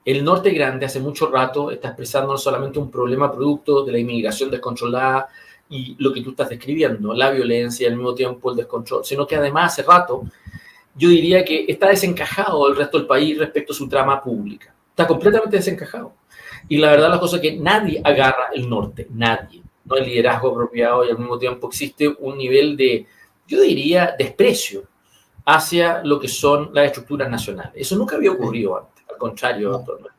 El norte grande hace mucho rato está expresando no solamente un problema producto de la inmigración descontrolada y lo que tú estás describiendo, la violencia y al mismo tiempo el descontrol, sino que además hace rato yo diría que está desencajado el resto del país respecto a su trama pública. Está completamente desencajado. Y la verdad, la cosa es que nadie agarra el norte, nadie. No hay liderazgo apropiado y al mismo tiempo existe un nivel de, yo diría, desprecio hacia lo que son las estructuras nacionales. Eso nunca había ocurrido antes, al contrario, actualmente.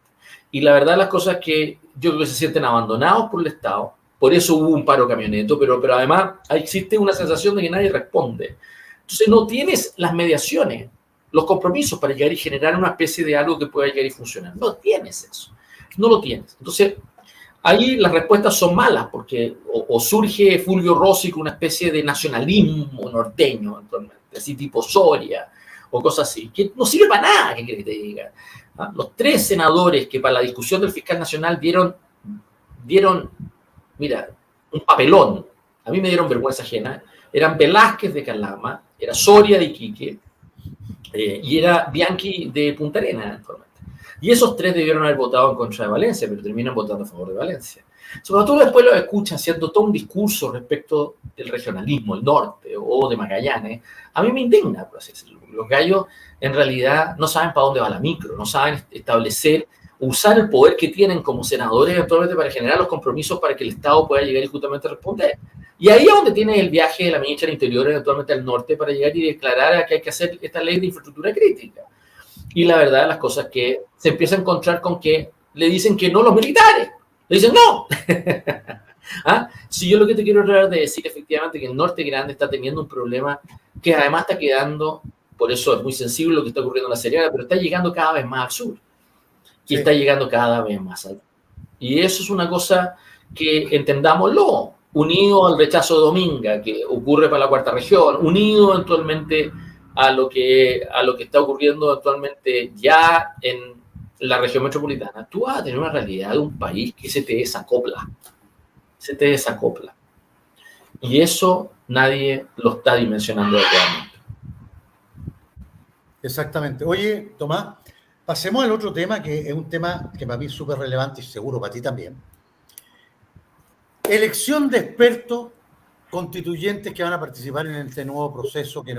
Y la verdad, las cosas es que yo creo que se sienten abandonados por el Estado, por eso hubo un paro camioneto, pero además existe una sensación de que nadie responde. Entonces no tienes las mediaciones, los compromisos para llegar y generar una especie de algo que pueda llegar y funcionar. No tienes eso, no lo tienes. Entonces ahí las respuestas son malas, porque o surge Fulvio Rossi con una especie de nacionalismo norteño, actualmente, así tipo Soria, o cosas así, que no sirve para nada, ¿qué querés que te diga? ¿Ah? Los 3 senadores que para la discusión del fiscal nacional dieron, mira, un papelón, a mí me dieron vergüenza ajena, eran Velázquez de Calama, era Soria de Iquique, y era Bianchi de Punta Arenas, actualmente. Y esos 3 debieron haber votado en contra de Valencia, pero terminan votando a favor de Valencia. Sobre todo después los escuchas haciendo todo un discurso respecto del regionalismo, el norte o de Magallanes. A mí me indigna, por así decirlo. Los gallos en realidad no saben para dónde va la micro, no saben establecer, usar el poder que tienen como senadores actualmente para generar los compromisos para que el Estado pueda llegar y justamente responder. Y ahí es donde tiene el viaje de la ministra del Interior eventualmente al norte para llegar y declarar que hay que hacer esta ley de infraestructura crítica. Y la verdad de las cosas es que se empieza a encontrar con que le dicen que no los militares. Le dicen no. ¿Ah? Si yo lo que te quiero tratar de decir efectivamente que el norte grande está teniendo un problema que además está quedando, por eso es muy sensible lo que está ocurriendo en la Serena, pero está llegando cada vez más al sur. Y está llegando cada vez más al sur. Y eso es una cosa que entendámoslo, unido al rechazo de Dominga que ocurre para la cuarta región, unido eventualmente a lo que está ocurriendo actualmente ya en la región metropolitana, tú vas a tener una realidad de un país que se te desacopla. Y eso nadie lo está dimensionando adecuadamente. Exactamente. Oye, Tomás, pasemos al otro tema, que es un tema que para mí es súper relevante y seguro para ti también. Elección de expertos constituyentes que van a participar en este nuevo proceso que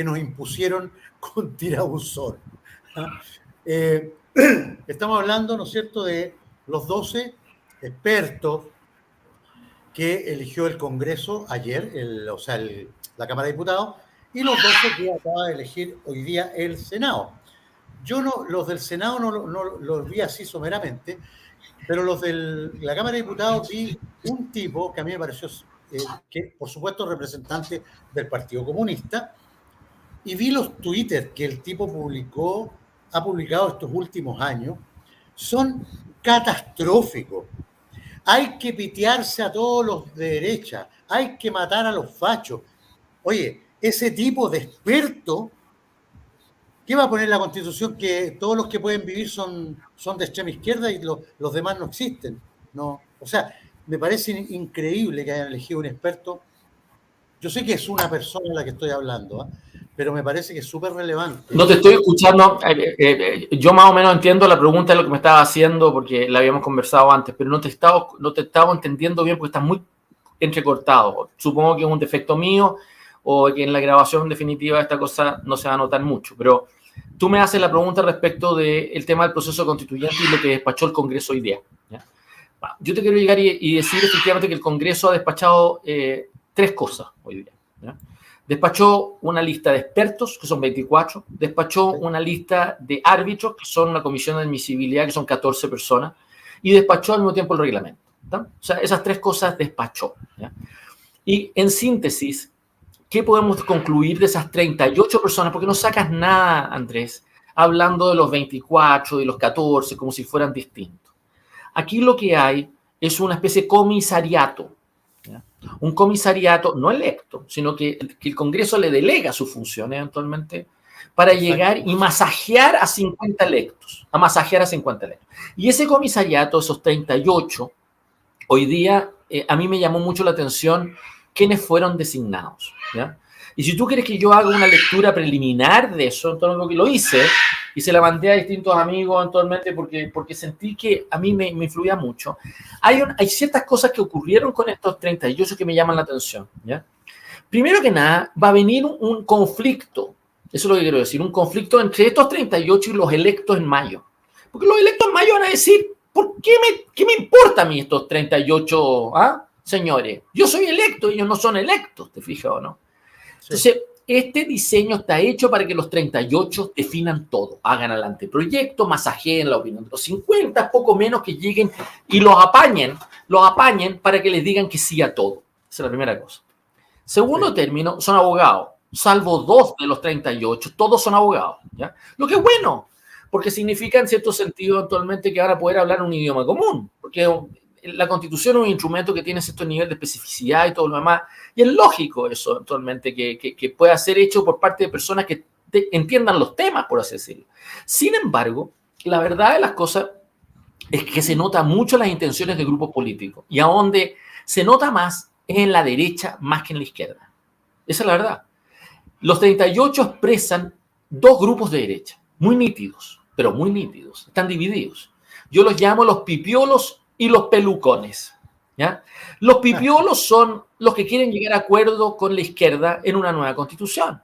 nos impusieron con tirabuzón. Estamos hablando, ¿no es cierto?, de los 12 expertos que eligió el Congreso ayer, la Cámara de Diputados, y los 12 que acaba de elegir hoy día el Senado. Yo los del Senado no los vi así someramente, pero los de la Cámara de Diputados vi un tipo que a mí me pareció, que por supuesto representante del Partido Comunista, y vi los Twitter que el tipo ha publicado estos últimos años, son catastróficos. Hay que pitearse a todos los de derecha, hay que matar a los fachos. Oye, ese tipo de experto, ¿qué va a poner la Constitución? Que todos los que pueden vivir son de extrema izquierda y los demás no existen. No, o sea, me parece increíble que hayan elegido un experto. Yo sé que es una persona a la que estoy hablando, ¿eh? Pero me parece que es súper relevante. No te estoy escuchando. Yo más o menos entiendo la pregunta de lo que me estaba haciendo porque la habíamos conversado antes, pero no te estaba entendiendo bien porque estás muy entrecortado. Supongo que es un defecto mío o que en la grabación definitiva esta cosa no se va a notar mucho, pero tú me haces la pregunta respecto del tema del proceso constituyente y lo que despachó el Congreso hoy día, ¿ya? Yo te quiero llegar y decir efectivamente que el Congreso ha despachado 3 cosas hoy día, ¿ya? Despachó una lista de expertos, que son 24, despachó una lista de árbitros, que son una comisión de admisibilidad, que son 14 personas, y despachó al mismo tiempo el reglamento. ¿tá? O sea, esas tres cosas despachó, ¿ya? Y en síntesis, ¿qué podemos concluir de esas 38 personas? Porque no sacas nada, Andrés, hablando de los 24, de los 14, como si fueran distintos. Aquí lo que hay es una especie de comisariato, ¿ya? Un comisariato no electo, sino que el Congreso le delega sus funciones eventualmente para llegar y masajear a 50 electos, Y ese comisariato, esos 38, hoy día a mí me llamó mucho la atención quiénes fueron designados, ¿ya? Y si tú quieres que yo haga una lectura preliminar de eso, entonces lo hice y se la mandé a distintos amigos eventualmente porque sentí que a mí me influía mucho. Hay ciertas cosas que ocurrieron con estos 38 que me llaman la atención, ¿ya? Primero que nada, va a venir un conflicto, eso es lo que quiero decir, un conflicto entre estos 38 y los electos en mayo. Porque los electos en mayo van a decir, ¿qué me importa a mí estos 38 señores? Yo soy electo, ellos no son electos, ¿te fijas o no? Sí. Entonces, este diseño está hecho para que los 38 definan todo, hagan el anteproyecto, masajeen la opinión de los 50, poco menos que lleguen y los apañen para que les digan que sí a todo. Esa es la primera cosa. Segundo término, son abogados, salvo 2 de los 38, todos son abogados, ¿ya? Lo que es bueno, porque significa en cierto sentido actualmente que van a poder hablar un idioma común, porque la Constitución es un instrumento que tiene cierto nivel de especificidad y todo lo demás, y es lógico eso actualmente que pueda ser hecho por parte de personas que entiendan los temas, por así decirlo. Sin embargo, la verdad de las cosas es que se nota mucho las intenciones de grupos políticos, y a donde se nota más es en la derecha más que en la izquierda. Esa es la verdad. Los 38 expresan dos grupos de derecha, muy nítidos, pero muy nítidos, están divididos. Yo los llamo los pipiolos y los pelucones, ¿ya? Los pipiolos son los que quieren llegar a acuerdo con la izquierda en una nueva constitución.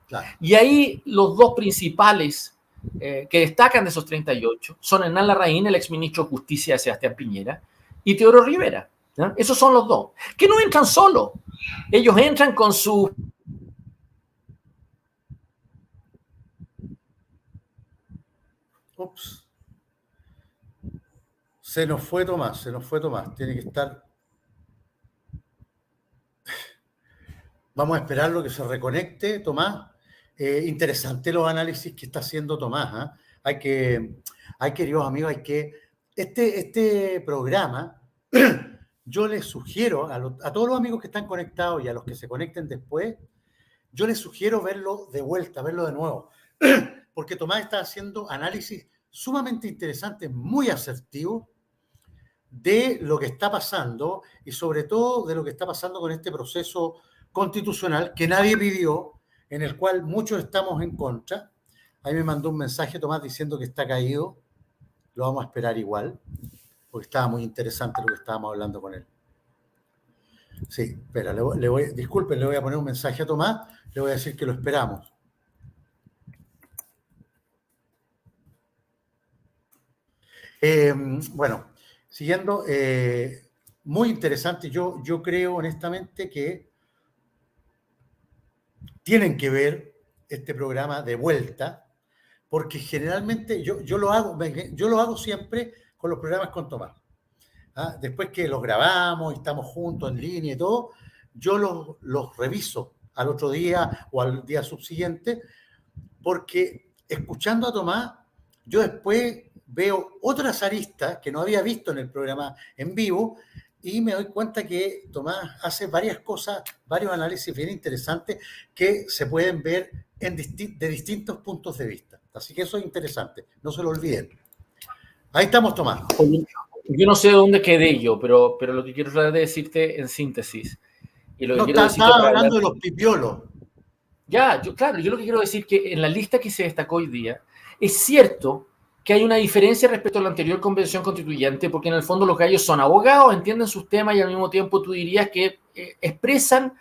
Claro. Y ahí los dos principales que destacan de esos 38 son Hernán Larraín, el exministro de Justicia de Sebastián Piñera, y Teodoro Rivera, ¿ya? Esos son los dos, que no entran solos. Ellos entran con su... Ups. Se nos fue Tomás. Tiene que estar... Vamos a esperarlo que se reconecte, Tomás. Interesante los análisis que está haciendo Tomás, ¿eh? Queridos amigos, este programa, yo les sugiero a todos los amigos que están conectados y a los que se conecten después, yo les sugiero verlo de vuelta, verlo de nuevo, porque Tomás está haciendo análisis sumamente interesantes, muy asertivos, de lo que está pasando y sobre todo de lo que está pasando con este proceso constitucional que nadie pidió, en el cual muchos estamos en contra. Ahí me mandó un mensaje Tomás diciendo que está caído. Lo vamos a esperar igual, porque estaba muy interesante lo que estábamos hablando con él. Sí, espera, disculpen, le voy a poner un mensaje a Tomás, le voy a decir que lo esperamos. Bueno, siguiendo, muy interesante. Yo creo honestamente que tienen que ver este programa de vuelta, porque generalmente yo lo hago siempre con los programas con Tomás. Después que los grabamos y estamos juntos en línea y todo, yo los reviso al otro día o al día subsiguiente, porque escuchando a Tomás, yo después veo otras aristas que no había visto en el programa en vivo y me doy cuenta que Tomás hace varias cosas, varios análisis bien interesantes que se pueden ver de distintos puntos de vista. Así que eso es interesante, no se lo olviden. Ahí estamos, Tomás. Yo no sé dónde quedé yo, pero lo que quiero tratar de decirte en síntesis. Y lo que estaba hablando de los pipiolos. Claro, yo lo que quiero decir que en la lista que se destacó hoy día, es cierto que hay una diferencia respecto a la anterior convención constituyente, porque en el fondo los gallos son abogados, entienden sus temas y al mismo tiempo tú dirías que expresan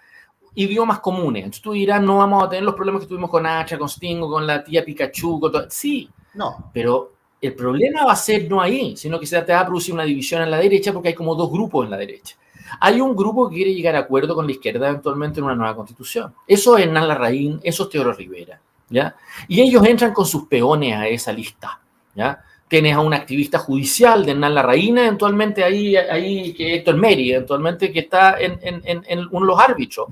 idiomas comunes. Entonces tú dirás, no vamos a tener los problemas que tuvimos con Acha, con Stingo, con la tía Pikachu, con todo. Sí, no, pero el problema va a ser no ahí, sino que se te va a producir una división en la derecha porque hay como dos grupos en la derecha. Hay un grupo que quiere llegar a acuerdo con la izquierda eventualmente en una nueva constitución. Eso es Hernán Larraín, eso es Teodoro Rivera, ¿ya? Y ellos entran con sus peones a esa lista, ¿ya? tienes a un activista judicial de Hernán Larraín, eventualmente ahí que Héctor Meri, eventualmente que está en uno de los árbitros.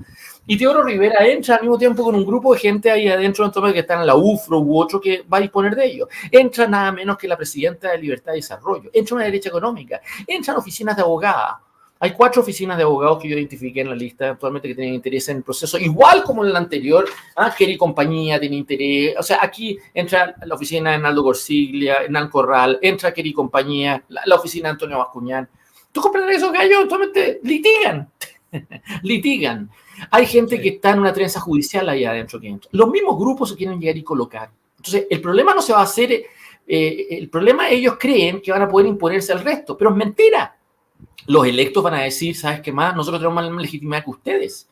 Y Teodoro Rivera entra al mismo tiempo con un grupo de gente ahí adentro, eventualmente que están en la UFRO u otro que va a disponer de ellos. Entra nada menos que la presidenta de Libertad y Desarrollo. Entra una derecha económica. Entran oficinas de abogadas. Hay 4 oficinas de abogados que yo identifiqué en la lista actualmente que tienen interés en el proceso, igual como en el anterior. Kerry Compañía tiene interés. O sea, aquí entra la oficina de Hernaldo Corsiglia, Hernán Corral, entra Kerry Compañía, la oficina de Antonio Bascuñán. ¿Tú comprendes esos gallos? Actualmente litigan. Litigan. Hay gente que está en una trenza judicial ahí adentro que entra. Los mismos grupos se quieren llegar y colocar. Entonces, el problema no se va a hacer. El problema ellos creen que van a poder imponerse al resto, pero es mentira. Los electos van a decir, ¿sabes qué más? Nosotros tenemos más legitimidad que ustedes.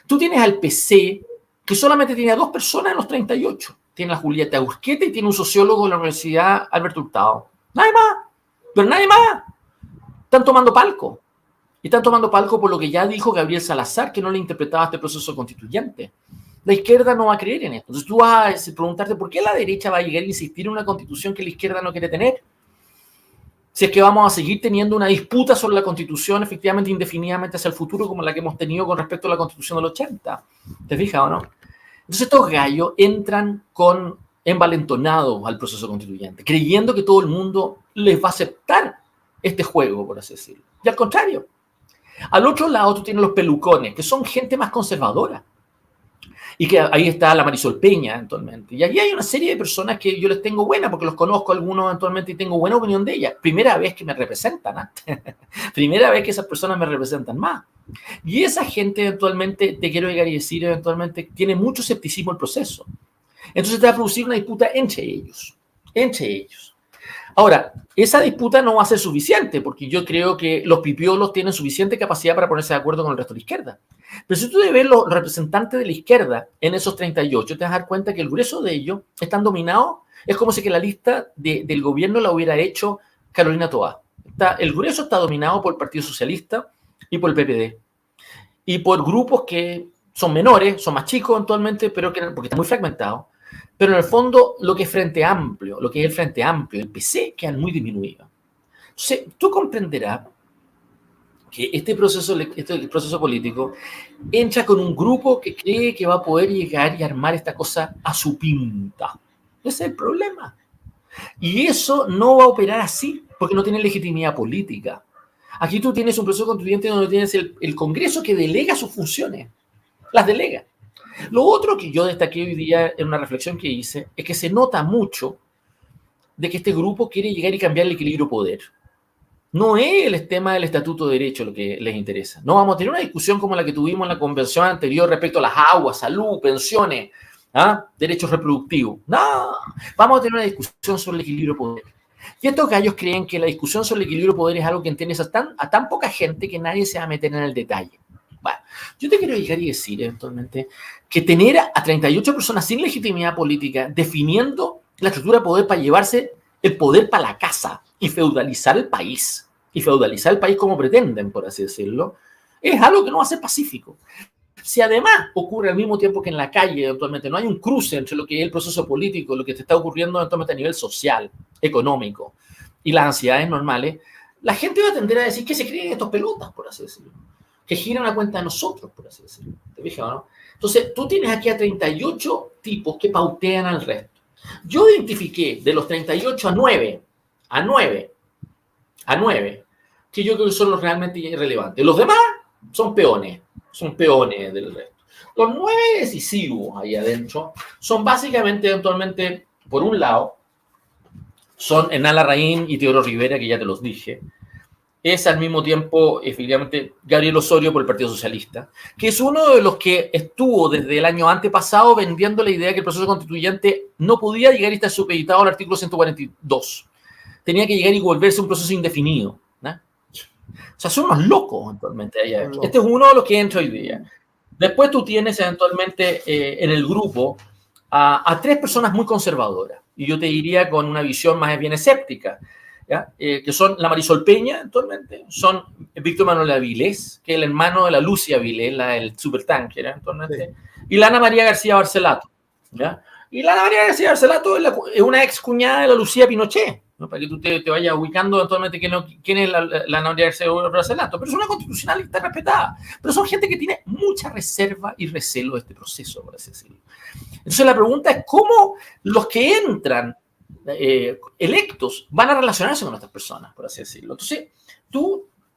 Tú tienes al PC, que solamente tiene a 2 personas en los 38. Tiene a Julieta Urqueta y tiene un sociólogo de la Universidad Alberto Hurtado. Nadie más. Pero nadie más. Están tomando palco. Y están tomando palco por lo que ya dijo Gabriel Salazar, que no le interpretaba este proceso constituyente. La izquierda no va a creer en esto. Entonces tú vas a preguntarte por qué la derecha va a llegar a insistir en una constitución que la izquierda no quiere tener. Si es que vamos a seguir teniendo una disputa sobre la Constitución efectivamente indefinidamente hacia el futuro como la que hemos tenido con respecto a la Constitución del 80. ¿Te fijas o no? Entonces estos gallos entran envalentonados al proceso constituyente, creyendo que todo el mundo les va a aceptar este juego, por así decirlo. Y al contrario. Al otro lado tú tienes los pelucones, que son gente más conservadora. Y que ahí está la Marisol Peña, eventualmente. Y ahí hay una serie de personas que yo les tengo buena, porque los conozco algunos eventualmente y tengo buena opinión de ellas. Primera vez que me representan, Primera vez que esas personas me representan más. Y esa gente eventualmente, te quiero llegar y decir, eventualmente tiene mucho escepticismo el proceso. Entonces te va a producir una disputa entre ellos. Entre ellos. Ahora, esa disputa no va a ser suficiente, porque yo creo que los pipiolos tienen suficiente capacidad para ponerse de acuerdo con el resto de la izquierda. Pero si tú ves los representantes de la izquierda en esos 38, te vas a dar cuenta que el grueso de ellos están dominados. Es como si que la lista del gobierno la hubiera hecho Carolina Toá. El grueso está dominado por el Partido Socialista y por el PPD. Y por grupos que son menores, son más chicos actualmente, pero porque están muy fragmentados. Pero en el fondo, lo que es el Frente Amplio, el PC, quedan muy disminuidos. Entonces, tú comprenderás que este proceso político entra con un grupo que cree que va a poder llegar y armar esta cosa a su pinta. Ese es el problema. Y eso no va a operar así, porque no tiene legitimidad política. Aquí tú tienes un proceso constituyente donde tienes el Congreso que delega sus funciones. Las delega. Lo otro que yo destaqué hoy día en una reflexión que hice es que se nota mucho de que este grupo quiere llegar y cambiar el equilibrio poder. No es el tema del Estatuto de Derecho lo que les interesa. No vamos a tener una discusión como la que tuvimos en la convención anterior respecto a las aguas, salud, pensiones, derechos reproductivos. No, vamos a tener una discusión sobre el equilibrio de poder. Y estos gallos creen que la discusión sobre el equilibrio de poder es algo que entiendes a tan poca gente que nadie se va a meter en el detalle. Bueno, yo te quiero llegar y decir eventualmente que tener a 38 personas sin legitimidad política definiendo la estructura de poder para llevarse el poder para la casa y feudalizar el país como pretenden, por así decirlo, es algo que no va a ser pacífico. Si además ocurre al mismo tiempo que en la calle, eventualmente no hay un cruce entre lo que es el proceso político, lo que te está ocurriendo eventualmente a nivel social, económico y las ansiedades normales, la gente va a tender a decir que se creen estos pelotas, por así decirlo, que giran a cuenta de nosotros, por así decirlo. ¿Te fijas o no? Entonces, tú tienes aquí a 38 tipos que pautean al resto. Yo identifiqué de los 38 a 9, que yo creo que son los realmente irrelevantes. Los demás son peones del resto. Los 9 decisivos ahí adentro son básicamente, eventualmente, por un lado, son Hernán Larraín y Teodoro Rivera, que ya te los dije. Es al mismo tiempo, efectivamente, Gabriel Osorio por el Partido Socialista, que es uno de los que estuvo desde el año antepasado vendiendo la idea que el proceso constituyente no podía llegar y estar supeditado al artículo 142. Tenía que llegar y volverse un proceso indefinido, ¿no? O sea, son unos locos actualmente allá. Este es uno de los que entra hoy día. Después tú tienes eventualmente en el grupo a 3 personas muy conservadoras, y yo te diría con una visión más bien escéptica, que son la Marisol Peña, actualmente, son Víctor Manuel Avilés, que es el hermano de la Lucia Avilés, el supertanker, actualmente, sí. Y la Ana María García Barcelato. ¿Ya? Y la Ana María García Barcelato es una ex cuñada de la Lucía Pinochet. ¿no? Para que tú te vayas ubicando eventualmente quién es la Universidad de Nueva Zelanda. Pero es una constitucionalista respetada. Pero son gente que tiene mucha reserva y recelo de este proceso, por así decirlo. Entonces la pregunta es cómo los que entran electos van a relacionarse con estas personas, por así decirlo. Entonces,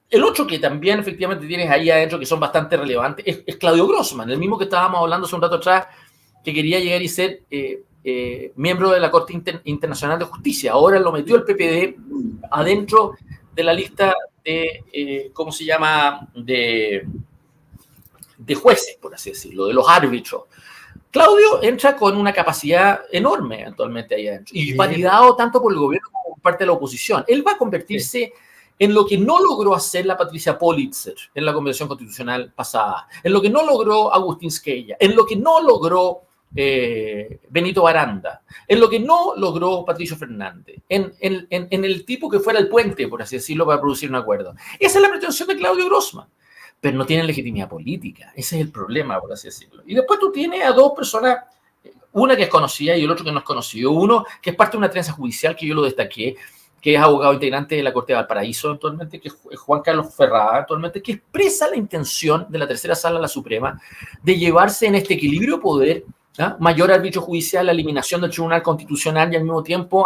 el otro que también efectivamente tienes ahí adentro que son bastante relevantes es Claudio Grossman, el mismo que estábamos hablando hace un rato atrás, que quería llegar y ser miembro de la Corte Internacional de Justicia. Ahora lo metió el PPD adentro de la lista de, ¿cómo se llama?, de jueces, por así decirlo, de los árbitros. Claudio entra con una capacidad enorme actualmente ahí adentro y validado tanto por el gobierno como por parte de la oposición. Él va a convertirse en lo que no logró hacer la Patricia Politzer en la Convención Constitucional pasada, en lo que no logró Agustín Squella, en lo que no logró Benito Baranda, en lo que no logró Patricio Fernández, en el tipo que fuera el puente, por así decirlo, para producir un acuerdo. Esa es la pretensión de Claudio Grossman. Pero no tienen legitimidad política. Ese es el problema, por así decirlo. Y después tú tienes a dos personas, una que es conocida y el otro que no es conocido. Uno que es parte de una trenza judicial que yo lo destaqué, que es abogado integrante de la Corte de Valparaíso actualmente, que es Juan Carlos Ferrada actualmente, que expresa la intención de la tercera sala de la Suprema de llevarse en este equilibrio de poder, mayor arbitrio judicial, la eliminación del Tribunal Constitucional y al mismo tiempo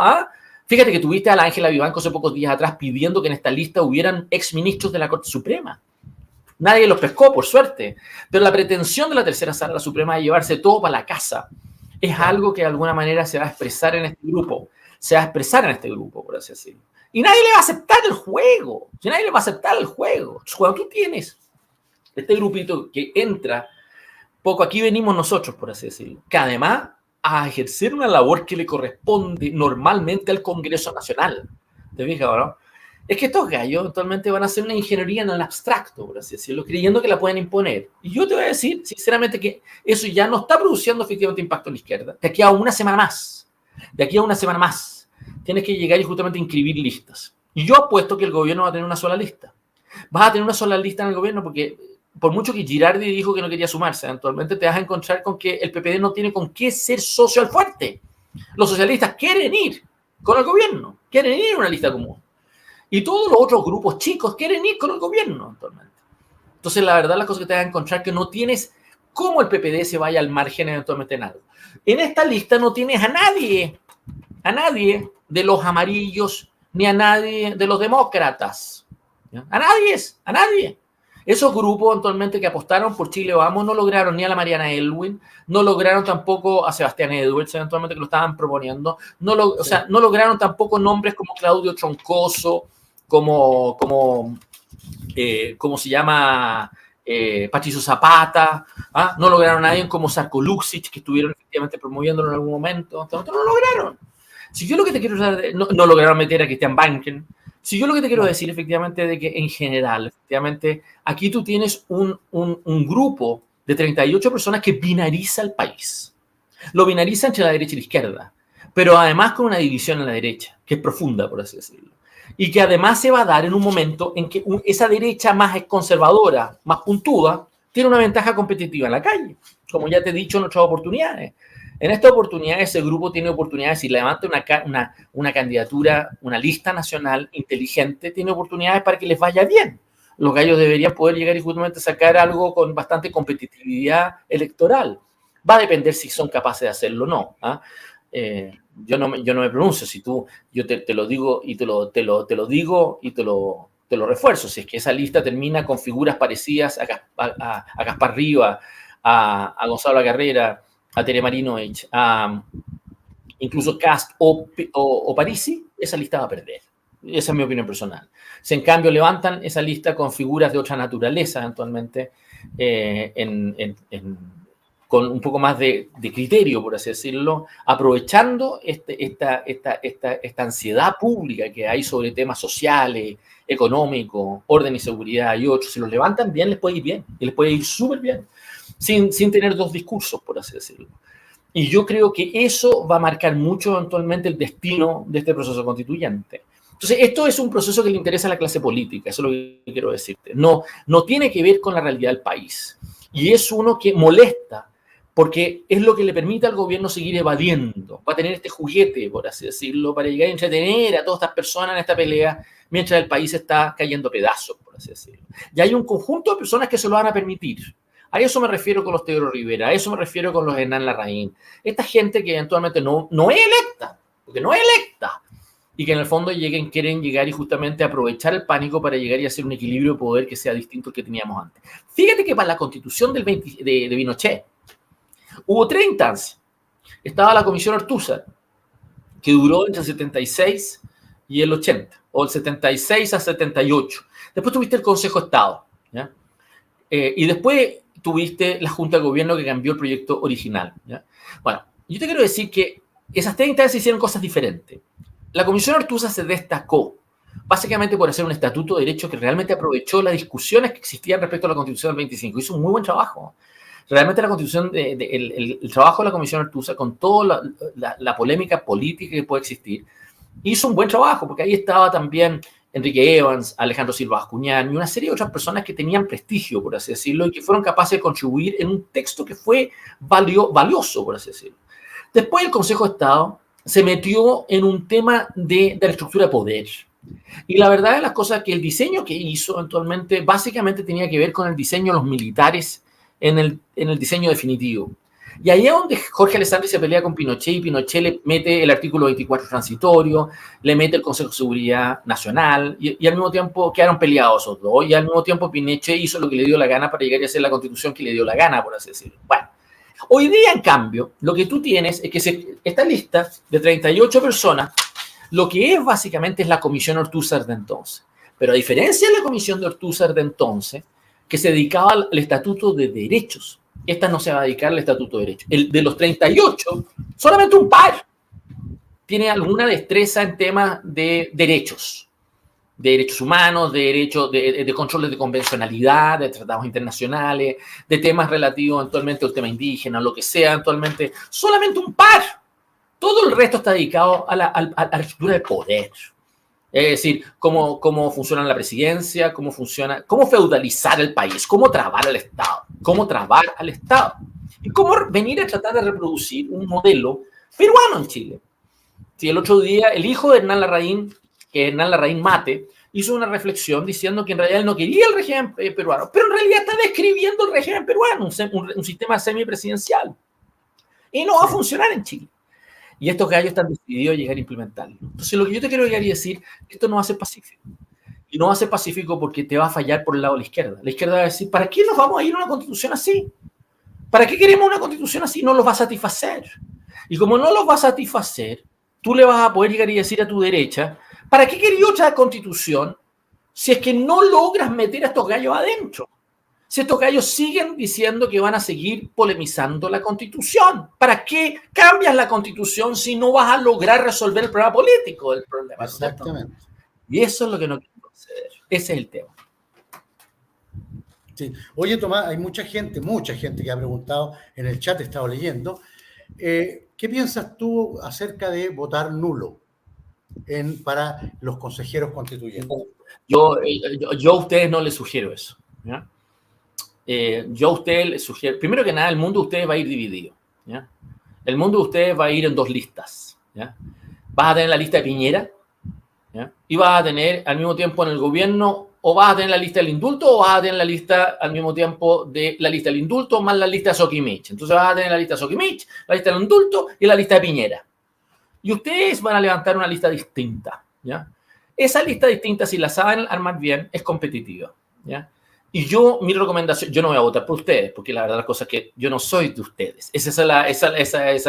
fíjate que tuviste a la Ángela Vivanco hace pocos días atrás pidiendo que en esta lista hubieran exministros de la Corte Suprema. Nadie los pescó, por suerte. Pero la pretensión de la tercera sala de la Suprema de llevarse todo para la casa es algo que de alguna manera se va a expresar en este grupo. Se va a expresar en este grupo, por así decirlo. Y nadie le va a aceptar el juego. Si nadie le va a aceptar el juego. Entonces, cuando tú tienes este grupito que entra, poco aquí venimos nosotros, por así decirlo, que además a ejercer una labor que le corresponde normalmente al Congreso Nacional. ¿Te fijas, no? Es que estos gallos actualmente van a hacer una ingeniería en el abstracto, por así decirlo, creyendo que la pueden imponer. Y yo te voy a decir, sinceramente, que eso ya no está produciendo efectivamente impacto en la izquierda. De aquí a una semana más, tienes que llegar y justamente inscribir listas. Y yo apuesto que el gobierno va a tener una sola lista. Vas a tener una sola lista en el gobierno porque, por mucho que Girardi dijo que no quería sumarse, actualmente te vas a encontrar con que el PPD no tiene con qué ser socio al fuerte. Los socialistas quieren ir con el gobierno, quieren ir a una lista común. Y todos los otros grupos chicos quieren ir con el gobierno actualmente. Entonces, la verdad, las cosas que te vas a encontrar que no tienes cómo el PPD se vaya al margen eventualmente en algo. En esta lista no tienes a nadie de los amarillos, ni a nadie de los demócratas. ¿Ya? A nadie. Esos grupos actualmente que apostaron por Chile Vamos no lograron ni a la Mariana Elwin, no lograron tampoco a Sebastián Edwards, eventualmente que lo estaban proponiendo, no lograron tampoco nombres como Claudio Troncoso, como se llama Patricio Zapata, no lograron a nadie como Sarko Luksic, que estuvieron efectivamente promoviéndolo en algún momento, no lo lograron. Si yo lo que te quiero no lograron meter a Christian Banken. Si yo lo que te quiero decir efectivamente de que en general, efectivamente, aquí tú tienes un grupo de 38 personas que binariza el país. Lo binariza entre la derecha y la izquierda, pero además con una división en la derecha, que es profunda, por así decirlo. Y que además se va a dar en un momento en que esa derecha más conservadora, más puntuda, tiene una ventaja competitiva en la calle, como ya te he dicho en otras oportunidades. En esta oportunidad, ese grupo tiene oportunidades, si levanta una candidatura, una lista nacional inteligente, tiene oportunidades para que les vaya bien. Los gallos deberían poder llegar y justamente sacar algo con bastante competitividad electoral. Va a depender si son capaces de hacerlo o no. Yo no me pronuncio, yo te lo digo y te lo digo y te lo refuerzo. Si es que esa lista termina con figuras parecidas a Gaspar Rivas, a Gonzalo Carrera, a Tere Marinovich, incluso Cast o Parisi, esa lista va a perder. Esa es mi opinión personal. Si en cambio levantan esa lista con figuras de otra naturaleza, eventualmente, con un poco más de criterio, por así decirlo, aprovechando esta ansiedad pública que hay sobre temas sociales, económicos, orden y seguridad y otros, si los levantan bien, les puede ir bien, y les puede ir súper bien, sin tener dos discursos, por así decirlo. Y yo creo que eso va a marcar mucho eventualmente el destino de este proceso constituyente. Entonces, esto es un proceso que le interesa a la clase política, eso es lo que quiero decirte. No tiene que ver con la realidad del país. Y es uno que molesta, porque es lo que le permite al gobierno seguir evadiendo. Va a tener este juguete, por así decirlo, para llegar a entretener a todas estas personas en esta pelea, mientras el país está cayendo a pedazos, por así decirlo. Y hay un conjunto de personas que se lo van a permitir. A eso me refiero con los Teodoro Rivera, a eso me refiero con los Hernán Larraín. Esta gente que eventualmente no es electa, porque no es electa, y que en el fondo quieren llegar y justamente aprovechar el pánico para llegar y hacer un equilibrio de poder que sea distinto al que teníamos antes. Fíjate que para la constitución de Pinochet hubo 3 instancias. Estaba la comisión Ortúzar, que duró entre el 76 y el 80, o el 76 a 78. Después tuviste el Consejo de Estado, ¿ya? Y después tuviste la Junta de Gobierno que cambió el proyecto original, ¿ya? Bueno, yo te quiero decir que esas 3 instancias hicieron cosas diferentes. La comisión Ortúzar se destacó básicamente por hacer un estatuto de derecho que realmente aprovechó las discusiones que existían respecto a la Constitución del 25. Hizo un muy buen trabajo. Realmente la Constitución, el trabajo de la comisión Ortúzar, con toda la polémica política que puede existir, hizo un buen trabajo, porque ahí estaba también Enrique Evans, Alejandro Silva Bascuñán y una serie de otras personas que tenían prestigio, por así decirlo, y que fueron capaces de contribuir en un texto que fue valioso, por así decirlo. Después el Consejo de Estado se metió en un tema de la estructura de poder. Y la verdad de las cosas es que el diseño que hizo eventualmente básicamente tenía que ver con el diseño de los militares en el diseño definitivo. Y ahí es donde Jorge Alessandri se pelea con Pinochet, y Pinochet le mete el artículo 24 transitorio, le mete el Consejo de Seguridad Nacional, y al mismo tiempo quedaron peleados esos dos, y al mismo tiempo Pinochet hizo lo que le dio la gana para llegar a hacer la constitución que le dio la gana, por así decirlo. Bueno, hoy día, en cambio, lo que tú tienes es que esta lista de 38 personas, lo que es básicamente es la comisión Ortúzar de entonces. Pero a diferencia de la comisión de Ortúzar de entonces, que se dedicaba al Estatuto de Derechos, esta no se va a dedicar al Estatuto de Derechos. El de los 38, solamente un par tiene alguna destreza en temas de derechos humanos, de controles de convencionalidad, de tratados internacionales, de temas relativos eventualmente al tema indígena, lo que sea eventualmente. Solamente un par. Todo el resto está dedicado a la estructura del poder. Es decir, cómo funciona la presidencia, cómo feudalizar el país, cómo trabar al Estado, y cómo venir a tratar de reproducir un modelo peruano en Chile. Si el otro día el hijo de Hernán Larraín, que Hernán Larraín Mate, hizo una reflexión diciendo que en realidad él no quería el régimen peruano, pero en realidad está describiendo el régimen peruano, un sistema semipresidencial. Y no va a funcionar en Chile. Y estos gallos están decididos a llegar a implementarlo. Entonces, lo que yo te quiero llegar y decir, esto no va a ser pacífico. Y no va a ser pacífico porque te va a fallar por el lado de la izquierda. La izquierda va a decir, ¿para qué nos vamos a ir a una constitución así? ¿Para qué queremos una constitución así? No los va a satisfacer. Y como no los va a satisfacer, tú le vas a poder llegar y decir a tu derecha, ¿para qué quería otra constitución si es que no logras meter a estos gallos adentro? Si estos gallos siguen diciendo que van a seguir polemizando la Constitución. ¿Para qué cambias la Constitución si no vas a lograr resolver el problema político del problema? Exactamente. Y eso es lo que no quiero hacer. Ese es el tema. Sí. Oye, Tomás, hay mucha gente que ha preguntado en el chat, he estado leyendo. ¿Qué piensas tú acerca de votar nulo para los consejeros constituyentes? Yo a ustedes no les sugiero eso, ¿ya? Yo a ustedes les sugiero, primero que nada, el mundo de ustedes va a ir dividido, ¿ya? El mundo de ustedes va a ir en 2 listas, ¿ya? Vas a tener la lista de Piñera, ¿ya? Y vas a tener al mismo tiempo en el gobierno, o vas a tener la lista del indulto, o vas a tener la lista al mismo tiempo de la lista del indulto más la lista de Soquimich. Entonces vas a tener la lista de Soquimich, la lista del indulto y la lista de Piñera. Y ustedes van a levantar una lista distinta, ¿ya? Esa lista distinta, si la saben armar bien, es competitiva, ¿ya? Y mi recomendación, yo no voy a votar por ustedes, porque la verdad la cosa es que yo no soy de ustedes. Esa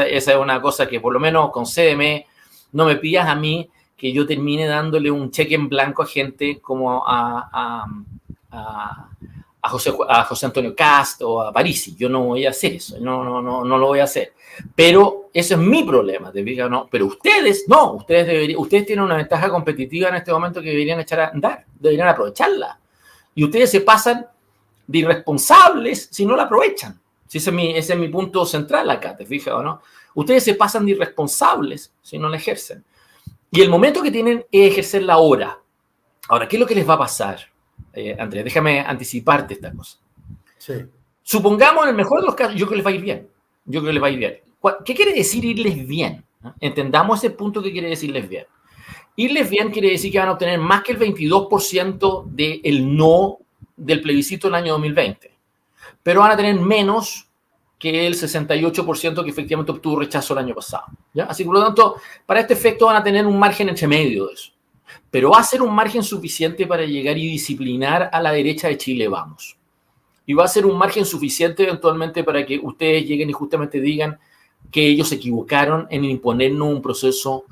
es una cosa que por lo menos concédeme, no me pidas a mí que yo termine dándole un cheque en blanco a gente como a José Antonio Cast o a Parisi. Yo no voy a hacer eso, no lo voy a hacer. Pero ese es mi problema, ¿no? Pero ustedes, no, ustedes tienen una ventaja competitiva en este momento que deberían echar a andar, deberían aprovecharla. Y ustedes se pasan de irresponsables si no la aprovechan. Ese es mi punto central acá, ¿te fijas o no? Ustedes se pasan de irresponsables si no la ejercen. Y el momento que tienen es ejercerla ahora. Ahora, ¿qué es lo que les va a pasar? Andrés, déjame anticiparte esta cosa. Sí. Supongamos, en el mejor de los casos, yo creo que les va a ir bien. Yo creo que les va a ir bien. ¿Qué quiere decir irles bien? Entendamos ese punto que quiere decirles bien. Irles bien quiere decir que van a obtener más que el 22% del no del plebiscito del año 2020, pero van a tener menos que el 68% que efectivamente obtuvo rechazo el año pasado, ¿ya? Así que, por lo tanto, para este efecto van a tener un margen entre medio de eso. Pero va a ser un margen suficiente para llegar y disciplinar a la derecha de Chile, vamos. Y va a ser un margen suficiente eventualmente para que ustedes lleguen y justamente digan que ellos se equivocaron en imponernos un proceso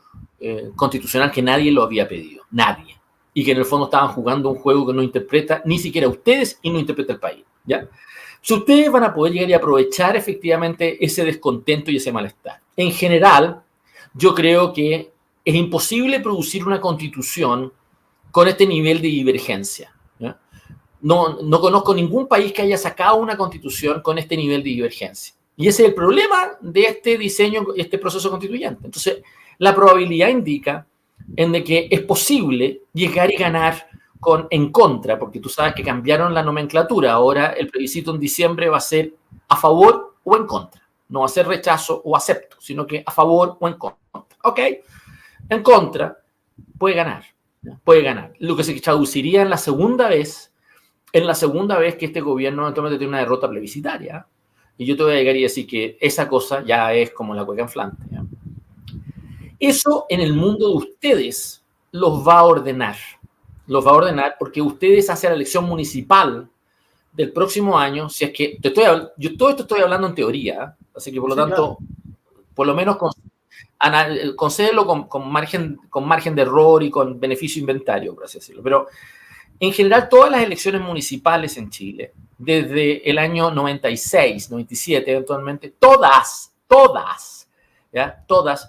constitucional que nadie lo había pedido, nadie. Y que en el fondo estaban jugando un juego que no interpreta ni siquiera ustedes y no interpreta el país, ¿ya? Si ustedes van a poder llegar y aprovechar efectivamente ese descontento y ese malestar. En general, yo creo que es imposible producir una constitución con este nivel de divergencia, ¿ya? No conozco ningún país que haya sacado una constitución con este nivel de divergencia. Y ese es el problema de este diseño, este proceso constituyente. Entonces, la probabilidad indica en de que es posible llegar y ganar en contra, porque tú sabes que cambiaron la nomenclatura. Ahora el plebiscito en diciembre va a ser a favor o en contra. No va a ser rechazo o acepto, sino que a favor o en contra. ¿Ok? En contra puede ganar. Puede ganar. Lo que se traduciría en la segunda vez que este gobierno eventualmente tiene una derrota plebiscitaria. Y yo te voy a llegar y decir que esa cosa ya es como la cueca inflante, ¿ya? Eso en el mundo de ustedes los va a ordenar. Los va a ordenar porque ustedes hacia la elección municipal del próximo año, si es que yo todo esto estoy hablando en teoría, así que por lo tanto, claro, por lo menos concédelo con margen de error y con beneficio inventario, por así decirlo. Pero en general, todas las elecciones municipales en Chile, desde el año 96, 97, eventualmente, todas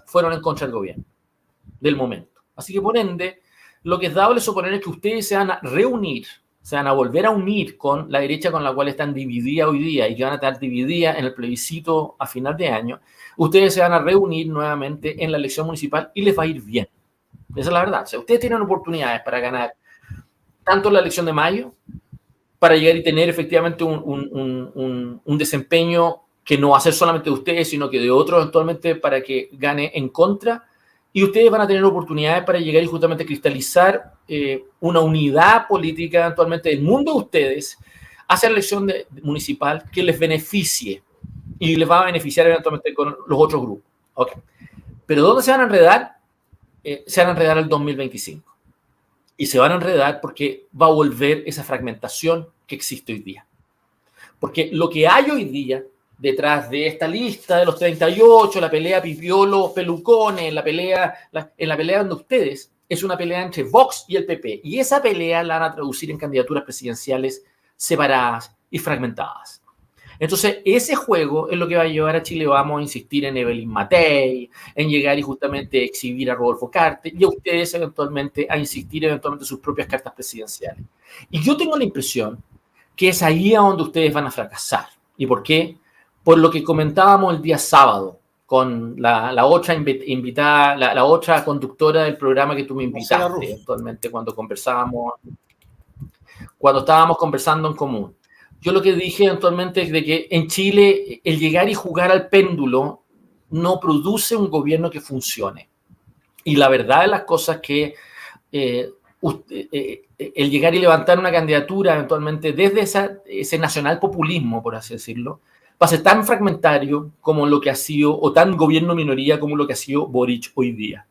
fueron en contra del gobierno, del momento. Así que, por ende, lo que es dable suponer es que ustedes se van a reunir, se van a volver a unir con la derecha con la cual están divididas hoy día y que van a estar divididas en el plebiscito a final de año. Ustedes se van a reunir nuevamente en la elección municipal y les va a ir bien. Esa es la verdad. O sea, ustedes tienen oportunidades para ganar tanto en la elección de mayo, para llegar y tener efectivamente un desempeño que no va a ser solamente de ustedes, sino que de otros eventualmente para que gane en contra. Y ustedes van a tener oportunidades para llegar y justamente cristalizar una unidad política eventualmente del mundo de ustedes hacia la elección municipal que les beneficie y les va a beneficiar eventualmente con los otros grupos. Okay. Pero ¿dónde se van a enredar? Se van a enredar el 2025. Y se van a enredar porque va a volver esa fragmentación que existe hoy día. Porque lo que hay hoy día detrás de esta lista de los 38, la pelea Pipiolo, Pelucones, en la pelea de ustedes, es una pelea entre Vox y el PP. Y esa pelea la van a traducir en candidaturas presidenciales separadas y fragmentadas. Entonces, ese juego es lo que va a llevar a Chile, vamos a insistir en Evelyn Matei, en llegar y justamente exhibir a Rodolfo Carter, y a ustedes eventualmente a insistir eventualmente en sus propias cartas presidenciales. Y yo tengo la impresión que es ahí a donde ustedes van a fracasar. ¿Y por qué? Por lo que comentábamos el día sábado con la otra invitada, la otra conductora del programa que tú me invitaste actualmente cuando estábamos conversando en común. Yo lo que dije eventualmente es de que en Chile el llegar y jugar al péndulo no produce un gobierno que funcione. Y la verdad de las cosas que el llegar y levantar una candidatura eventualmente desde ese nacional populismo, por así decirlo, va a ser tan fragmentario como lo que ha sido, o tan gobierno minoría como lo que ha sido Boric hoy día.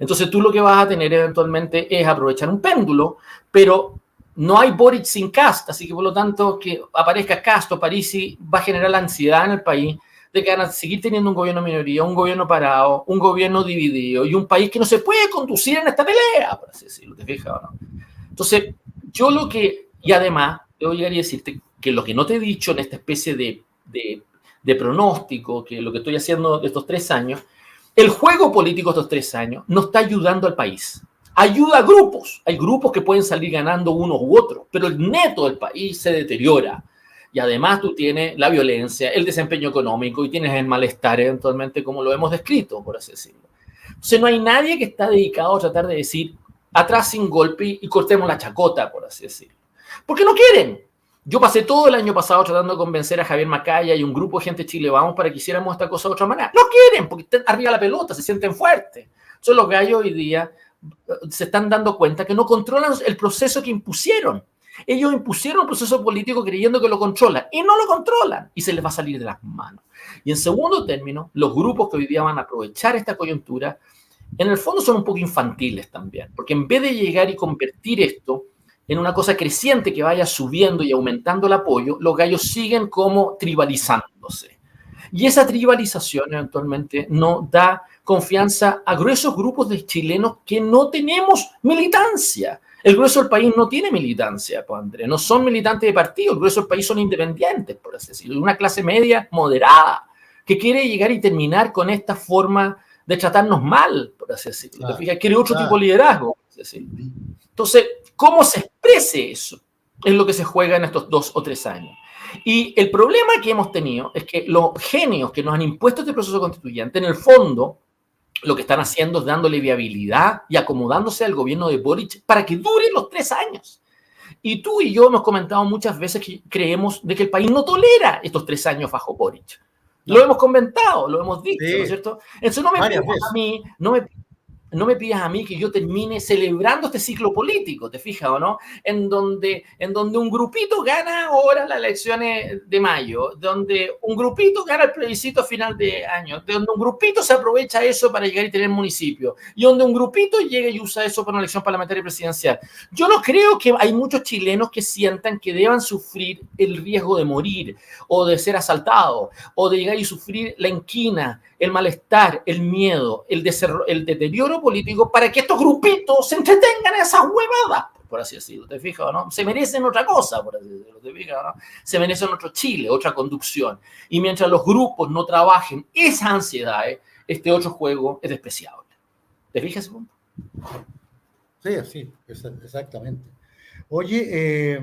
Entonces tú lo que vas a tener eventualmente es aprovechar un péndulo, pero no hay Boric sin Kast, así que por lo tanto que aparezca Kast o Parisi va a generar la ansiedad en el país de que van a seguir teniendo un gobierno minoría, un gobierno parado, un gobierno dividido y un país que no se puede conducir en esta pelea, por así decirlo, ¿te fijas o no? Entonces, y además, debo llegar y decirte que lo que no te he dicho en esta especie de pronóstico, que lo que estoy haciendo de estos 3 años, el juego político de estos 3 años no está ayudando al país. Ayuda a grupos. Hay grupos que pueden salir ganando unos u otros, pero el neto del país se deteriora. Y además tú tienes la violencia, el desempeño económico y tienes el malestar eventualmente como lo hemos descrito, por así decirlo. Entonces no hay nadie que está dedicado a tratar de decir atrás sin golpe y cortemos la chacota, por así decirlo. Porque no quieren. Yo pasé todo el año pasado tratando de convencer a Javier Macaya y un grupo de gente de Chile Vamos para que hiciéramos esta cosa de otra manera. Lo quieren, porque están arriba de la pelota, se sienten fuertes. Son los gallos hoy día se están dando cuenta que no controlan el proceso que impusieron. Ellos impusieron un proceso político creyendo que lo controlan y no lo controlan y se les va a salir de las manos. Y en segundo término, los grupos que hoy día van a aprovechar esta coyuntura, en el fondo son un poco infantiles también, porque en vez de llegar y convertir esto en una cosa creciente que vaya subiendo y aumentando el apoyo, los gallos siguen como tribalizándose. Y esa tribalización eventualmente no da confianza a gruesos grupos de chilenos que no tenemos militancia. El grueso del país no tiene militancia, pues, Andrés. No son militantes de partido, el grueso del país son independientes, por así decirlo. Una clase media moderada que quiere llegar y terminar con esta forma de tratarnos mal, por así decirlo. Claro, quiere otro tipo de liderazgo, por así decirlo. Entonces, ¿cómo se exprese eso? Es lo que se juega en estos 2 o 3 años. Y el problema que hemos tenido es que los genios que nos han impuesto este proceso constituyente, en el fondo, lo que están haciendo es dándole viabilidad y acomodándose al gobierno de Boric para que dure los 3 años. Y tú y yo hemos comentado muchas veces que creemos de que el país no tolera estos 3 años bajo Boric. Lo hemos comentado, lo hemos dicho, ¿no es cierto? Entonces no me pidas a mí, no me pidas a mí que yo termine celebrando este ciclo político, ¿te fijas o no? En donde un grupito gana ahora las elecciones de mayo, donde un grupito gana el plebiscito a final de año, donde un grupito se aprovecha eso para llegar y tener municipio, y donde un grupito llega y usa eso para una elección parlamentaria y presidencial. Yo no creo que hay muchos chilenos que sientan que deban sufrir el riesgo de morir, o de ser asaltados, o de llegar y sufrir la inquina, el malestar, el miedo, el deterioro político para que estos grupitos se entretengan en esas huevadas, por así decirlo, ¿te fijas o no? Se merecen otra cosa, por así decirlo, ¿te fijas o no? Se merecen otro Chile, otra conducción. Y mientras los grupos no trabajen esas ansiedades, este otro juego es despreciable. ¿Te fijas ese punto? Sí, exactamente. Oye,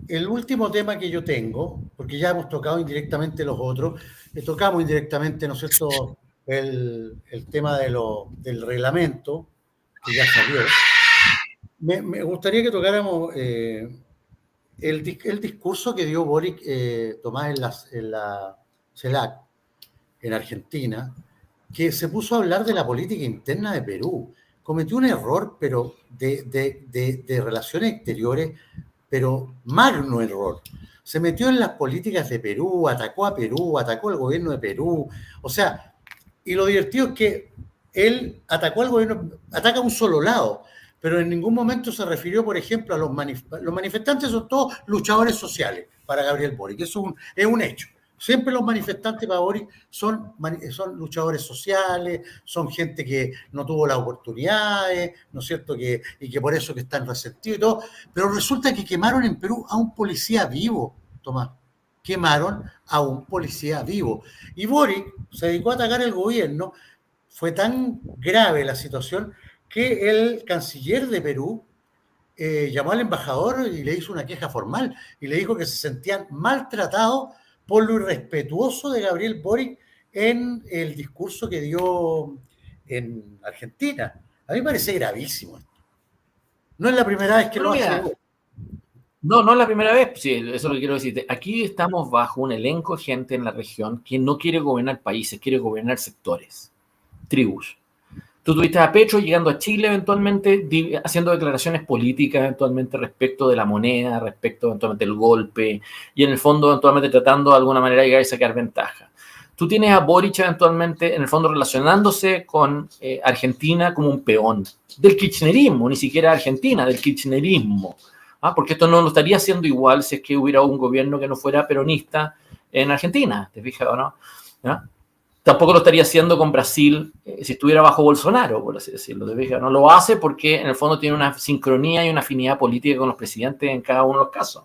el último tema que yo tengo, porque ya hemos tocado indirectamente los otros, tocamos indirectamente, ¿no es cierto?, el tema del reglamento, que ya salió. Me gustaría que tocáramos el discurso que dio Boric Tomás en la CELAC, en Argentina, que se puso a hablar de la política interna de Perú. Cometió un error, pero de relaciones exteriores, pero magno error. Se metió en las políticas de Perú, atacó al gobierno de Perú. O sea, y lo divertido es que él atacó al gobierno, ataca a un solo lado, pero en ningún momento se refirió, por ejemplo, a los manifestantes. Son todos luchadores sociales para Gabriel Boric. Eso es un hecho. Siempre los manifestantes para Boric son luchadores sociales, son gente que no tuvo las oportunidades, ¿no es cierto?, y que por eso que están resentidos y todo. Pero resulta que quemaron en Perú a un policía vivo, Tomás. Quemaron a un policía vivo. Y Boric se dedicó a atacar el gobierno. Fue tan grave la situación que el canciller de Perú llamó al embajador y le hizo una queja formal y le dijo que se sentían maltratados por lo irrespetuoso de Gabriel Boric en el discurso que dio en Argentina. A mí me parece gravísimo esto. No es la primera vez que lo hace. No es la primera vez. Sí, eso es lo que quiero decirte. Aquí estamos bajo un elenco de gente en la región que no quiere gobernar países, quiere gobernar sectores, tribus. Tú tuviste a Petro llegando a Chile eventualmente, haciendo declaraciones políticas eventualmente respecto de la moneda, respecto eventualmente del golpe, y en el fondo eventualmente tratando de alguna manera de llegar y sacar ventaja. Tú tienes a Boric eventualmente en el fondo relacionándose con Argentina como un peón del kirchnerismo, ni siquiera Argentina, del kirchnerismo. Porque esto no lo estaría haciendo igual si es que hubiera un gobierno que no fuera peronista en Argentina, ¿te fijas o no? ¿Ah? Tampoco lo estaría haciendo con Brasil si estuviera bajo Bolsonaro, por así decirlo. ¿Te fijas? No lo hace porque en el fondo tiene una sincronía y una afinidad política con los presidentes en cada uno de los casos.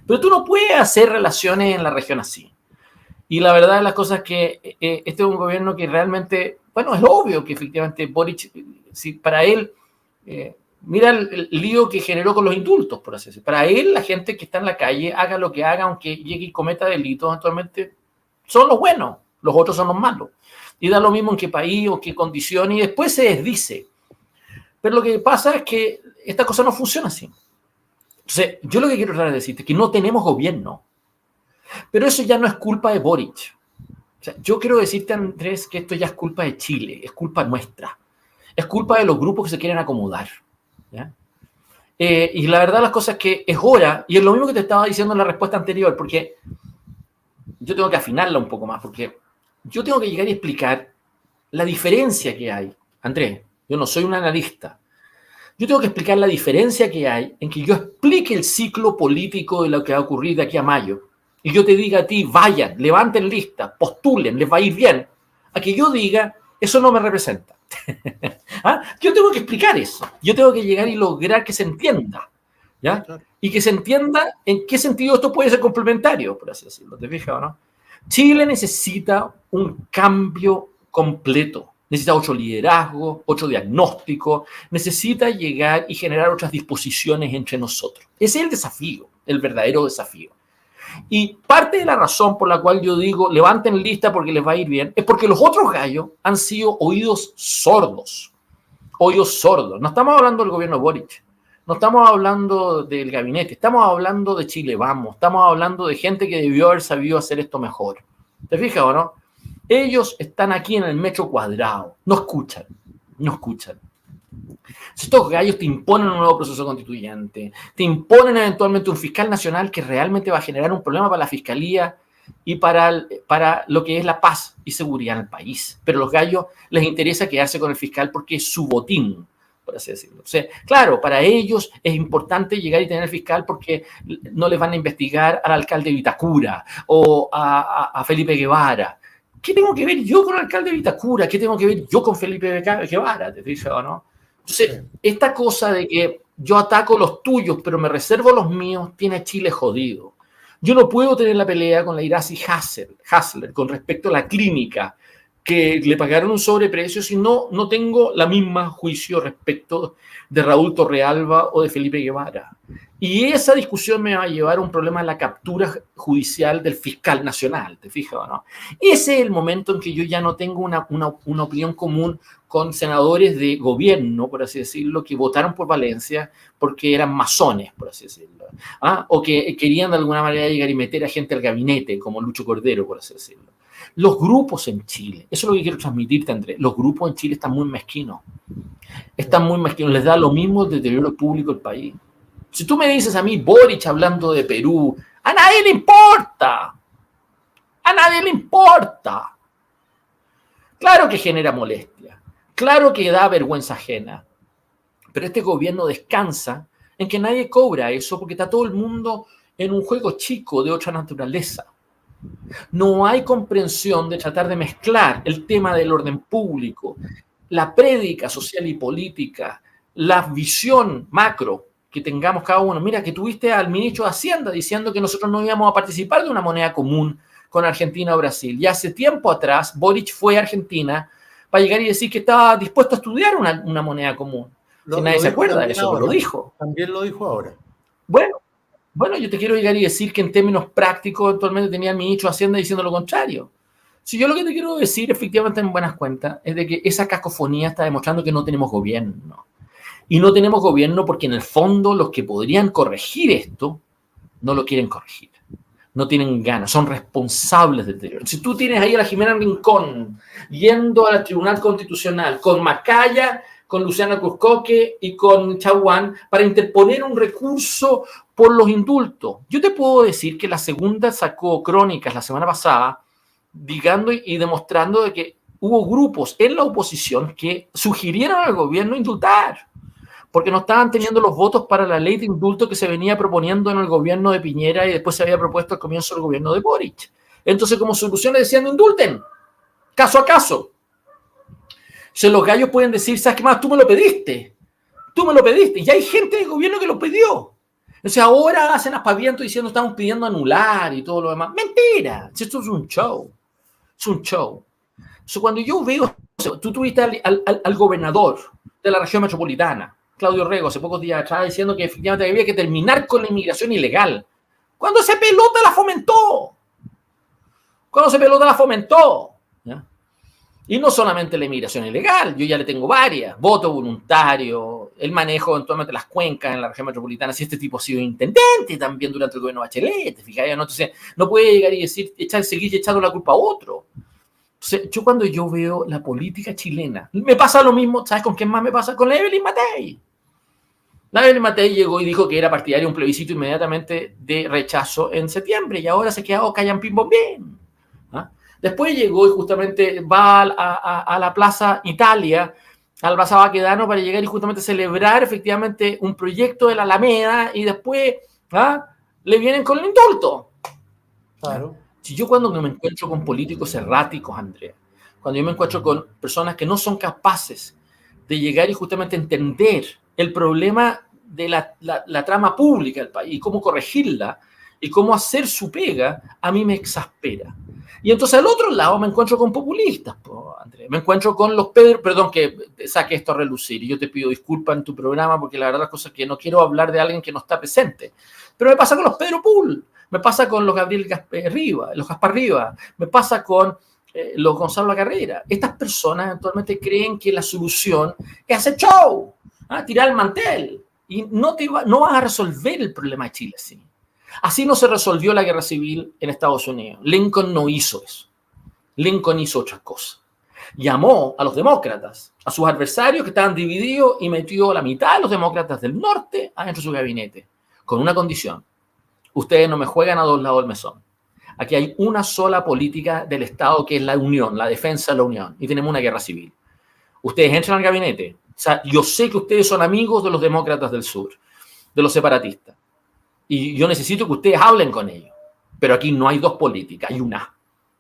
Pero tú no puedes hacer relaciones en la región así. Y la verdad de las cosas es que este es un gobierno que realmente, bueno, es obvio que efectivamente Boric, si para él, mira el lío que generó con los indultos, por así decirlo. Para él, la gente que está en la calle, haga lo que haga, aunque llegue y cometa delitos, actualmente son los buenos. Los otros son los malos. Y da lo mismo en qué país o qué condición, y después se desdice. Pero lo que pasa es que esta cosa no funciona así. Entonces, yo lo que quiero tratar de decirte es que no tenemos gobierno. Pero eso ya no es culpa de Boric. O sea, yo quiero decirte, Andrés, que esto ya es culpa de Chile, es culpa nuestra. Es culpa de los grupos que se quieren acomodar. ¿Ya? Y la verdad las cosas es que es hora, y es lo mismo que te estaba diciendo en la respuesta anterior, porque yo tengo que afinarla un poco más, porque yo tengo que llegar y explicar la diferencia que hay. Andrés, yo no soy un analista. Yo tengo que explicar la diferencia que hay en que yo explique el ciclo político de lo que va a ocurrir de aquí a mayo. Y yo te diga a ti, vayan, levanten lista, postulen, les va a ir bien. A que yo diga, eso no me representa. ¿Ah? Yo tengo que explicar eso. Yo tengo que llegar y lograr que se entienda. ¿Ya? Y que se entienda en qué sentido esto puede ser complementario, por así decirlo. ¿Te fijas o no? Chile necesita un cambio completo. Necesita otro liderazgo, otro diagnóstico, necesita llegar y generar otras disposiciones entre nosotros. Ese es el desafío, el verdadero desafío. Y parte de la razón por la cual yo digo levanten lista porque les va a ir bien es porque los otros gallos han sido oídos sordos. Oídos sordos. No estamos hablando del gobierno Boric, no estamos hablando del gabinete, estamos hablando de Chile Vamos, estamos hablando de gente que debió haber sabido hacer esto mejor. ¿Te fijas o no? Ellos están aquí en el metro cuadrado, no escuchan, no escuchan. Estos gallos te imponen un nuevo proceso constituyente, te imponen eventualmente un fiscal nacional que realmente va a generar un problema para la fiscalía y para lo que es la paz y seguridad en el país. Pero a los gallos les interesa quedarse con el fiscal porque es su botín, por así decirlo. O sea, claro, para ellos es importante llegar y tener el fiscal porque no les van a investigar al alcalde de Vitacura o a Felipe Guevara. ¿Qué tengo que ver yo con el alcalde de Vitacura? ¿Qué tengo que ver yo con Felipe Guevara? ¿Te fijas o no? Entonces, esta cosa de que yo ataco los tuyos, pero me reservo los míos, tiene a Chile jodido. Yo no puedo tener la pelea con la Iracy Hassler con respecto a la clínica, que le pagaron un sobreprecio, si no tengo la misma juicio respecto de Raúl Torrealba o de Felipe Guevara. Y esa discusión me va a llevar a un problema en la captura judicial del fiscal nacional, ¿te fijas o no? Ese es el momento en que yo ya no tengo una opinión común con senadores de gobierno, por así decirlo, que votaron por Valencia porque eran masones, por así decirlo, ¿ah? O que querían de alguna manera llegar y meter a gente al gabinete, como Lucho Cordero, por así decirlo. Los grupos en Chile, eso es lo que quiero transmitirte, Andrés, los grupos en Chile están muy mezquinos. Están muy mezquinos, les da lo mismo el deterioro público del país. Si tú me dices a mí, Boric hablando de Perú, a nadie le importa. A nadie le importa. Claro que genera molestia. Claro que da vergüenza ajena. Pero este gobierno descansa en que nadie cobra eso porque está todo el mundo en un juego chico de otra naturaleza. No hay comprensión de tratar de mezclar el tema del orden público, la prédica social y política, la visión macro que tengamos cada uno. Mira, que tuviste al ministro de Hacienda diciendo que nosotros no íbamos a participar de una moneda común con Argentina o Brasil. Y hace tiempo atrás, Boric fue a Argentina para llegar y decir que estaba dispuesto a estudiar una moneda común. Si nadie se acuerda de eso, lo dijo. También lo dijo ahora. Bueno, yo te quiero llegar y decir que en términos prácticos actualmente tenía el ministro de Hacienda diciendo lo contrario. Si yo lo que te quiero decir, efectivamente, en buenas cuentas, es de que esa cacofonía está demostrando que no tenemos gobierno. Y no tenemos gobierno porque en el fondo los que podrían corregir esto no lo quieren corregir. No tienen ganas, son responsables del deterioro. Si tú tienes ahí a la Jimena Rincón yendo al Tribunal Constitucional con Macaya, con Luciana Cruzcoque y con Chaguán para interponer un recurso por los indultos. Yo te puedo decir que la segunda sacó crónicas la semana pasada, digando y demostrando de que hubo grupos en la oposición que sugirieron al gobierno indultar, porque no estaban teniendo los votos para la ley de indulto que se venía proponiendo en el gobierno de Piñera y después se había propuesto al comienzo del gobierno de Boric. Entonces, como solución le decían, indulten, caso a caso. Entonces, los gallos pueden decir, ¿sabes qué más? Tú me lo pediste, y hay gente del gobierno que lo pidió. Entonces, ahora hacen aspavientos diciendo, estamos pidiendo anular y todo lo demás. ¡Mentira! Esto es un show. Es un show. Entonces, cuando yo veo, tú tuviste al gobernador de la región metropolitana, Claudio Rego, hace pocos días atrás, diciendo que efectivamente había que terminar con la inmigración ilegal. Cuando ese pelota la fomentó. ¿Ya? Y no solamente la inmigración ilegal, yo ya le tengo varias, voto voluntario, el manejo eventualmente las cuencas en la región metropolitana, si este tipo ha sido intendente también durante el gobierno de Bachelet, ¿te fijas? Entonces, no puede llegar y decir, seguir echando la culpa a otro. Entonces, cuando yo veo la política chilena, me pasa lo mismo, ¿sabes con quién más me pasa? Con la Evelyn Matei. La Evelyn Matei llegó y dijo que era partidario de un plebiscito inmediatamente de rechazo en septiembre y ahora se ha quedado callan-pim bien. ¿Ah? Después llegó y justamente va a la Plaza Italia, al Plaza Baquedano, para llegar y justamente celebrar efectivamente un proyecto de la Alameda y después le vienen con el indulto. Claro. Si yo cuando me encuentro con políticos erráticos, Andrea, cuando yo me encuentro con personas que no son capaces de llegar y justamente entender el problema de la trama pública del país y cómo corregirla y cómo hacer su pega, a mí me exaspera. Y entonces al otro lado me encuentro con populistas, Andrea. Me encuentro con los Pedro, perdón que saque esto a relucir, y yo te pido disculpas en tu programa porque la verdad las cosas que no quiero hablar de alguien que no está presente, pero me pasa con los Pedro Pool, me pasa con los Gabriel Rivas, los Gaspar Rivas, me pasa con los Gonzalo Carrera. Estas personas actualmente creen que la solución es hacer show, tirar el mantel, y no vas a resolver el problema de Chile así. Así no se resolvió la guerra civil en Estados Unidos. Lincoln no hizo eso. Lincoln hizo otra cosa. Llamó a los demócratas, a sus adversarios que estaban divididos, y metió a la mitad de los demócratas del norte adentro de su gabinete, con una condición: ustedes no me juegan a dos lados del mesón. Aquí hay una sola política del Estado, que es la unión, la defensa de la unión, y tenemos una guerra civil. Ustedes entran al gabinete. O sea, yo sé que ustedes son amigos de los demócratas del sur, de los separatistas, y yo necesito que ustedes hablen con ellos. Pero aquí no hay dos políticas, hay una.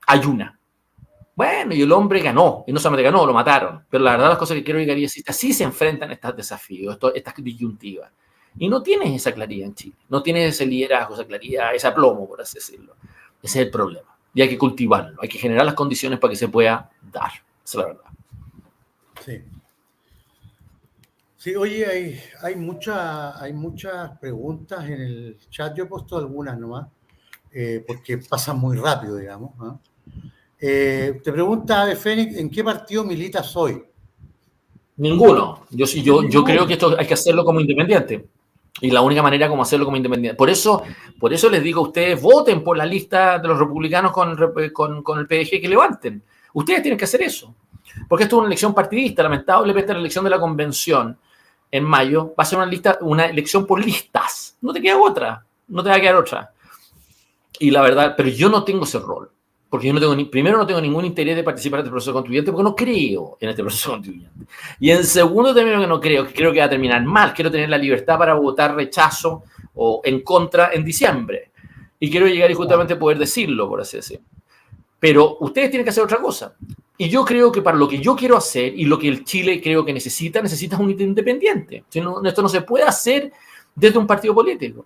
Hay una. Bueno, y el hombre ganó, y no solamente ganó, lo mataron. Pero la verdad, las cosas que quiero llegar es que así se enfrentan estos desafíos, estas disyuntivas. Y no tienes esa claridad en Chile, no tienes ese liderazgo, esa claridad, ese aplomo, por así decirlo. Ese es el problema. Y hay que cultivarlo, hay que generar las condiciones para que se pueda dar. Esa es la verdad. Sí. Sí, oye, hay muchas preguntas en el chat. Yo he puesto algunas nomás, porque pasan muy rápido, digamos. Te pregunta Ave Fénix, ¿en qué partido militas hoy? Ninguno. Yo creo que esto hay que hacerlo como independiente. Y la única manera como hacerlo como independiente. Por eso les digo a ustedes, voten por la lista de los republicanos con el PDG que levanten. Ustedes tienen que hacer eso. Porque esto es una elección partidista. Lamentablemente la elección de la convención en mayo va a ser una elección por listas. No te queda otra. No te va a quedar otra. Y la verdad, pero yo no tengo ese rol. Porque yo no tengo ningún interés de participar en este proceso constituyente, porque no creo en este proceso constituyente. Y en segundo término, que no creo que va a terminar mal. Quiero tener la libertad para votar rechazo o en contra en diciembre. Y quiero llegar y justamente poder decirlo, por así decirlo. Pero ustedes tienen que hacer otra cosa. Y yo creo que para lo que yo quiero hacer y lo que el Chile creo que necesitas un independiente. Esto no se puede hacer desde un partido político.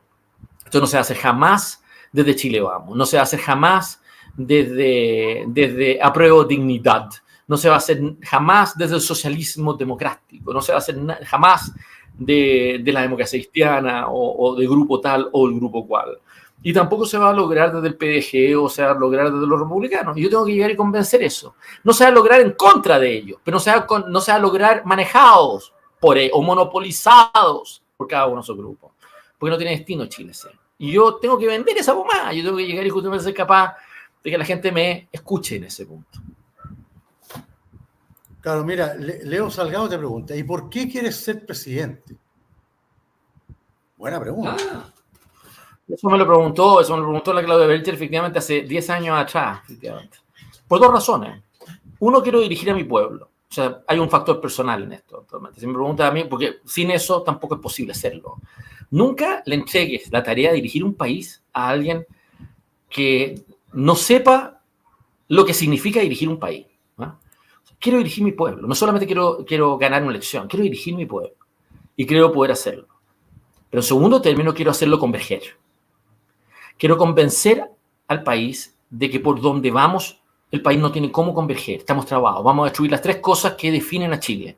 Esto no se va a hacer jamás desde Chile Vamos. No se va a hacer jamás desde Apruebo Dignidad. No se va a hacer jamás desde el socialismo democrático. No se va a hacer jamás de la democracia cristiana o de grupo tal o el grupo cual. Y tampoco se va a lograr desde el PDG o se va a lograr desde los republicanos. Y yo tengo que llegar y convencer eso. No se va a lograr en contra de ellos, pero no se va a lograr manejados o monopolizados por cada uno de esos grupos. Porque no tiene destino Chile. ¿Sí? Y yo tengo que vender esa pomada. Yo tengo que llegar y justamente ser capaz de que la gente me escuche en ese punto. Claro, mira, Leo Salgado te pregunta, ¿y por qué quieres ser presidente? Buena pregunta. Eso me lo preguntó la Claudia Belcher efectivamente hace 10 años atrás, efectivamente. Por dos razones. Uno, quiero dirigir a mi pueblo. O sea, hay un factor personal en esto. Actualmente. Si me preguntan a mí, porque sin eso tampoco es posible hacerlo. Nunca le entregues la tarea de dirigir un país a alguien que no sepa lo que significa dirigir un país. ¿No? Quiero dirigir mi pueblo. No solamente quiero ganar una elección, quiero dirigir mi pueblo. Y creo poder hacerlo. Pero en segundo término, quiero hacerlo converger. Quiero convencer al país de que por donde vamos, el país no tiene cómo converger. Estamos trabados. Vamos a destruir las tres cosas que definen a Chile.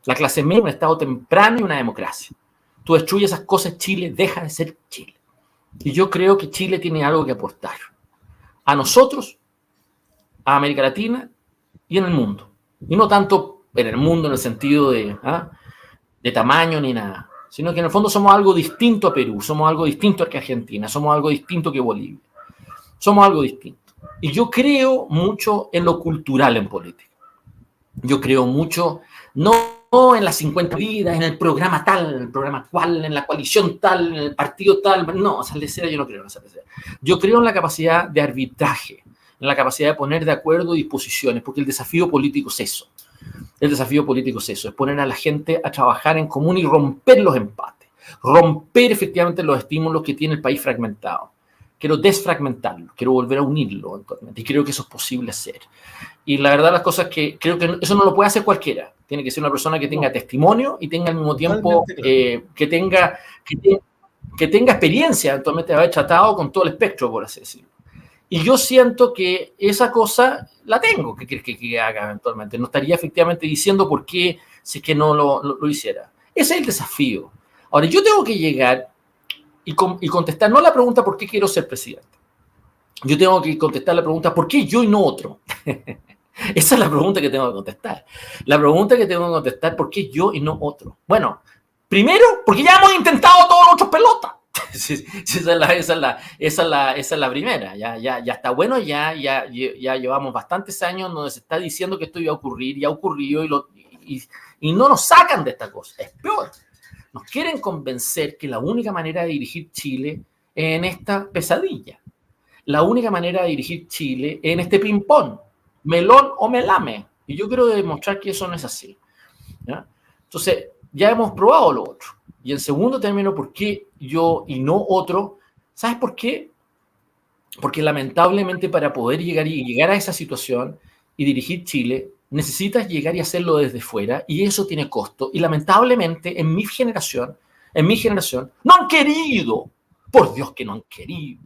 La clase media, un Estado temprano y una democracia. Tú destruyes esas cosas, Chile deja de ser Chile. Y yo creo que Chile tiene algo que aportar. A nosotros, a América Latina y en el mundo. Y no tanto en el mundo en el sentido de tamaño ni nada, sino que en el fondo somos algo distinto a Perú, somos algo distinto que Argentina, somos algo distinto que Bolivia. Somos algo distinto. Y yo creo mucho en lo cultural en política. Yo creo mucho, no en las 50 vidas, en el programa tal, en el programa cual, en la coalición tal, en el partido tal. No, esa lecera yo no creo en esa lecera. Yo creo en la capacidad de arbitraje, en la capacidad de poner de acuerdo disposiciones, porque el desafío político es eso. El desafío político es eso, es poner a la gente a trabajar en común y romper los empates, romper efectivamente los estímulos que tiene el país fragmentado. Quiero desfragmentarlo, quiero volver a unirlo actualmente, y creo que eso es posible hacer. Y la verdad las cosas que creo que eso no lo puede hacer cualquiera. Tiene que ser una persona que tenga testimonio y tenga al mismo tiempo que tenga experiencia actualmente de haber tratado con todo el espectro, por así decirlo. Y yo siento que esa cosa la tengo que haga eventualmente. No estaría efectivamente diciendo por qué si es que no lo hiciera. Ese es el desafío. Ahora, yo tengo que llegar y contestar no la pregunta por qué quiero ser presidente. Yo tengo que contestar la pregunta ¿por qué yo y no otro? Esa es la pregunta que tengo que contestar. La pregunta que tengo que contestar ¿por qué yo y no otro? Bueno, primero, porque ya hemos intentado todos los otros pelotas. Esa es la primera. Ya está bueno, ya llevamos bastantes años donde se está diciendo que esto iba a ocurrir, ya ha ocurrido y no nos sacan de esta cosa. Es peor. Nos quieren convencer que la única manera de dirigir Chile es en esta pesadilla. La única manera de dirigir Chile es en este ping-pong. Melón o melame. Y yo quiero demostrar que eso no es así. ¿Ya? Entonces, ya hemos probado lo otro. Y en segundo término, ¿por qué yo y no otro? ¿Sabes por qué? Porque lamentablemente para poder llegar a esa situación y dirigir Chile, necesitas llegar y hacerlo desde fuera y eso tiene costo. Y lamentablemente en mi generación, no han querido. Por Dios que no han querido.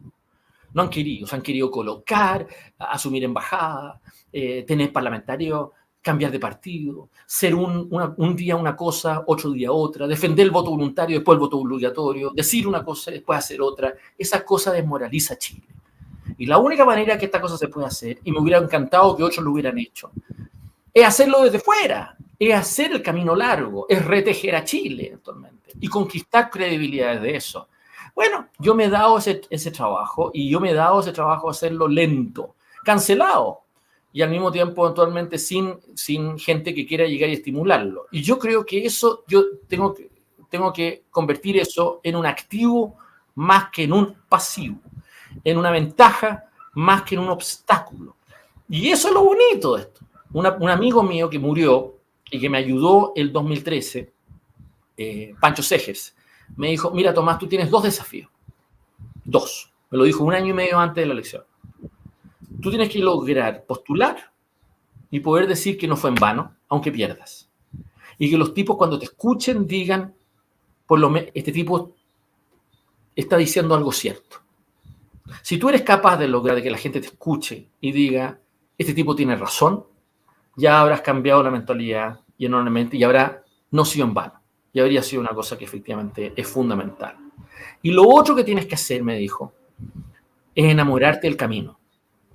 No han querido. Se han querido colocar, asumir embajada, tener parlamentarios, cambiar de partido, ser un día una cosa, otro día otra, defender el voto voluntario, después el voto obligatorio, decir una cosa, después hacer otra. Esa cosa desmoraliza a Chile. Y la única manera que esta cosa se puede hacer, y me hubiera encantado que otros lo hubieran hecho, es hacerlo desde fuera, es hacer el camino largo, es retejer a Chile actualmente y conquistar credibilidad desde eso. Bueno, yo me he dado ese trabajo y yo me he dado ese trabajo a hacerlo lento, cancelado y al mismo tiempo eventualmente sin gente que quiera llegar y estimularlo. Y yo creo que eso, yo tengo que convertir eso en un activo más que en un pasivo, en una ventaja más que en un obstáculo. Y eso es lo bonito de esto. Un amigo mío que murió y que me ayudó el 2013, Pancho Segers, me dijo, mira Tomás, tú tienes dos desafíos. Dos. Me lo dijo 1 año y medio antes de la elección. Tú tienes que lograr postular y poder decir que no fue en vano, aunque pierdas. Y que los tipos cuando te escuchen digan, por lo menos, este tipo está diciendo algo cierto. Si tú eres capaz de lograr que la gente te escuche y diga, este tipo tiene razón, ya habrás cambiado la mentalidad y enormemente y habrá no sido en vano. Y habría sido una cosa que efectivamente es fundamental. Y lo otro que tienes que hacer, me dijo, es enamorarte del camino.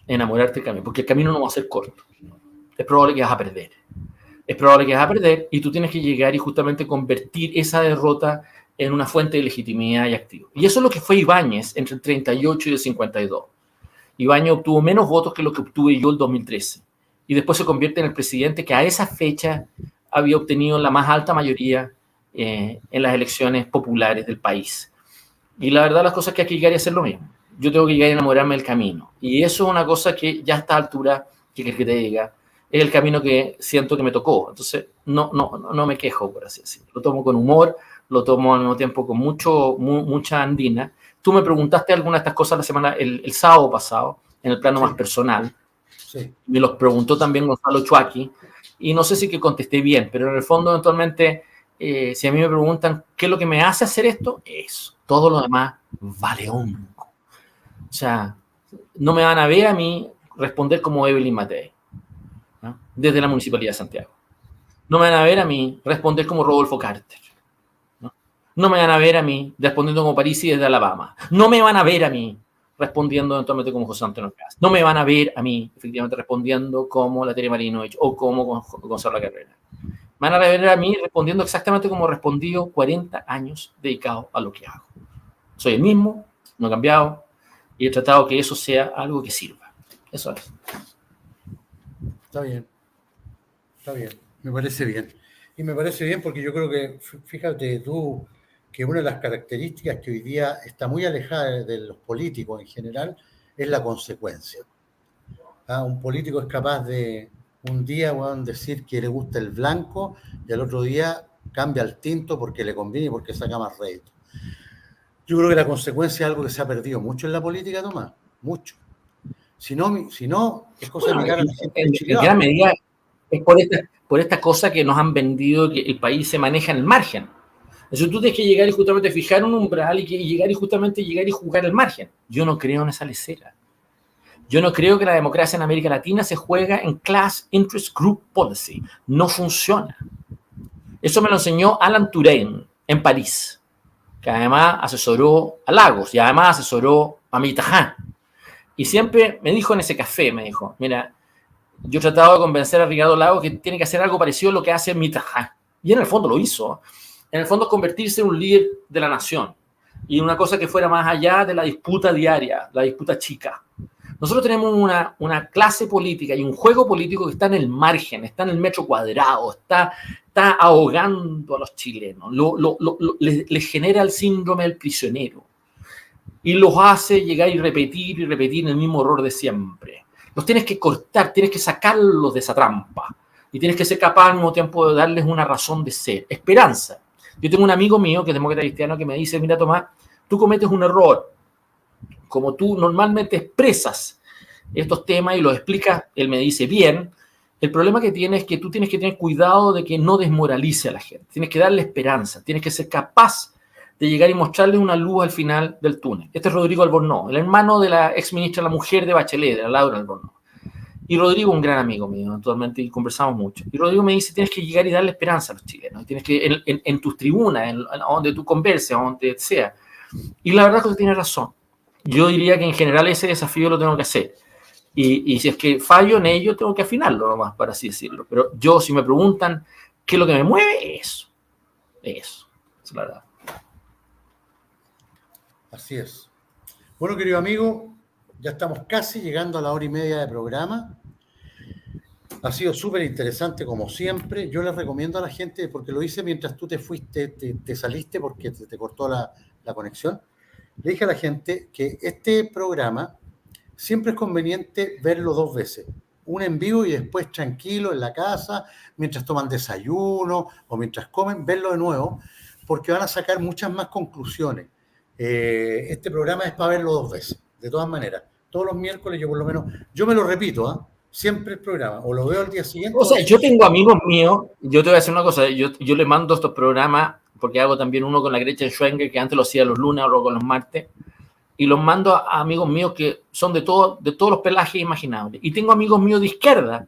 Enamorarte del camino, porque el camino no va a ser corto. Es probable que vas a perder. Es probable que vas a perder y tú tienes que llegar y justamente convertir esa derrota en una fuente de legitimidad y activo. Y eso es lo que fue Ibáñez entre el 38 y el 52. Ibáñez obtuvo menos votos que lo que obtuve yo el 2013. Y después se convierte en el presidente que a esa fecha había obtenido la más alta mayoría en las elecciones populares del país. Y la verdad las cosas es que hay que llegar y hacer lo mismo. Yo tengo que llegar a enamorarme del camino. Y eso es una cosa que ya a esta altura, que te diga, es el camino que siento que me tocó. Entonces, no me quejo, por así decirlo. Lo tomo con humor, lo tomo al mismo tiempo con mucha andina. Tú me preguntaste algunas de estas cosas el sábado pasado, en el plano más personal. Sí. Me los preguntó también Gonzalo Chuaki. Y no sé si que contesté bien, pero en el fondo, eventualmente, si a mí me preguntan qué es lo que me hace hacer esto, eso. Todo lo demás vale hongo. O sea, no me van a ver a mí responder como Evelyn Matei, ¿no? Desde la Municipalidad de Santiago. No me van a ver a mí responder como Rodolfo Carter. No me van a ver a mí respondiendo como Parisi desde Alabama. No me van a ver a mí respondiendo eventualmente como José Antonio Cast. No me van a ver a mí, efectivamente, respondiendo como la Tere Marinovich o como Gonzalo Carrera. Me van a ver a mí respondiendo exactamente como he respondido 40 años dedicado a lo que hago. Soy el mismo, no he cambiado, y he tratado que eso sea algo que sirva. Eso es. Está bien. Está bien. Me parece bien. Y me parece bien porque yo creo que, fíjate tú, que una de las características que hoy día está muy alejada de los políticos en general es la consecuencia. Un político es capaz de un día decir que le gusta el blanco y al otro día cambia el tinto porque le conviene y porque saca más rédito. Yo creo que la consecuencia es algo que se ha perdido mucho en la política, Tomás, mucho. Si no es cosa de mirar a la gente de Chile. En gran medida es por esta cosa que nos han vendido, que el país se maneja en el margen. Entonces tú tienes que llegar y justamente fijar un umbral y llegar y jugar al margen. Yo no creo en esa lecera. Yo no creo que la democracia en América Latina se juega en Class Interest Group Policy. No funciona. Eso me lo enseñó Alan Turing en París, que además asesoró a Lagos y además asesoró a Mitterrand. Y siempre me dijo en ese café, me dijo, mira, yo he tratado de convencer a Ricardo Lagos que tiene que hacer algo parecido a lo que hace Mitterrand. Y en el fondo lo hizo. En el fondo convertirse en un líder de la nación. Y una cosa que fuera más allá de la disputa diaria, la disputa chica. Nosotros tenemos una clase política y un juego político que está en el margen, está en el metro cuadrado, está ahogando a los chilenos, les genera el síndrome del prisionero y los hace llegar y repetir el mismo error de siempre. Los tienes que cortar, tienes que sacarlos de esa trampa y tienes que ser capaz al mismo tiempo de darles una razón de ser, esperanza. Yo tengo un amigo mío que es demócrata cristiano que me dice, mira Tomás, tú cometes un error. Como tú normalmente expresas estos temas y los explicas, él me dice bien, el problema que tienes es que tú tienes que tener cuidado de que no desmoralice a la gente. Tienes que darle esperanza, tienes que ser capaz de llegar y mostrarle una luz al final del túnel. Este es Rodrigo Albornoz, el hermano de la ex ministra, la mujer de Bachelet, de la Laura Albornoz. Y Rodrigo es un gran amigo mío, actualmente, y conversamos mucho. Y Rodrigo me dice, tienes que llegar y darle esperanza a los chilenos. Tienes que, en tus tribunas, en donde tú converses, donde sea. Y la verdad es que tiene razón. Yo diría que en general ese desafío lo tengo que hacer. Y si es que fallo en ello, tengo que afinarlo nomás, para así decirlo. Pero yo, si me preguntan qué es lo que me mueve, eso. Eso. Es la verdad. Así es. Bueno, querido amigo, ya estamos casi llegando a la 1:30 de programa. Ha sido súper interesante, como siempre. Yo les recomiendo a la gente, porque lo hice mientras tú te fuiste, te saliste porque te cortó la conexión. Le dije a la gente que este programa siempre es conveniente verlo 2 veces. Una en vivo y después tranquilo en la casa, mientras toman desayuno o mientras comen, verlo de nuevo, porque van a sacar muchas más conclusiones. Este programa es para verlo 2 veces, de todas maneras. Todos los miércoles yo por lo menos, yo me lo repito, siempre el programa, o lo veo al día siguiente. O sea, yo tengo amigos míos, yo te voy a decir una cosa, yo le mando estos programas, porque hago también uno con la Gretchen Schwenger, que antes lo hacía los lunes, ahora con los martes, y los mando a amigos míos que son de todos los pelajes imaginables. Y tengo amigos míos de izquierda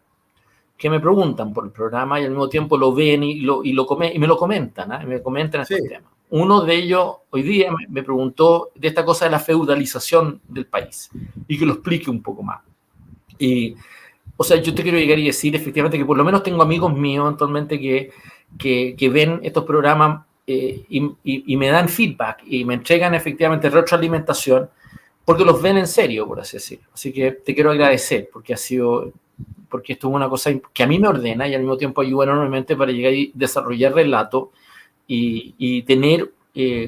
que me preguntan por el programa y al mismo tiempo lo ven y me lo comentan, y me comentan estos temas. Uno de ellos hoy día me preguntó de esta cosa de la feudalización del país y que lo explique un poco más. Y, o sea, yo te quiero llegar y decir efectivamente que por lo menos tengo amigos míos actualmente que ven estos programas y me dan feedback y me entregan efectivamente retroalimentación porque los ven en serio, por así decirlo. Así que te quiero agradecer porque esto es una cosa que a mí me ordena y al mismo tiempo ayuda enormemente para llegar y desarrollar relato y tener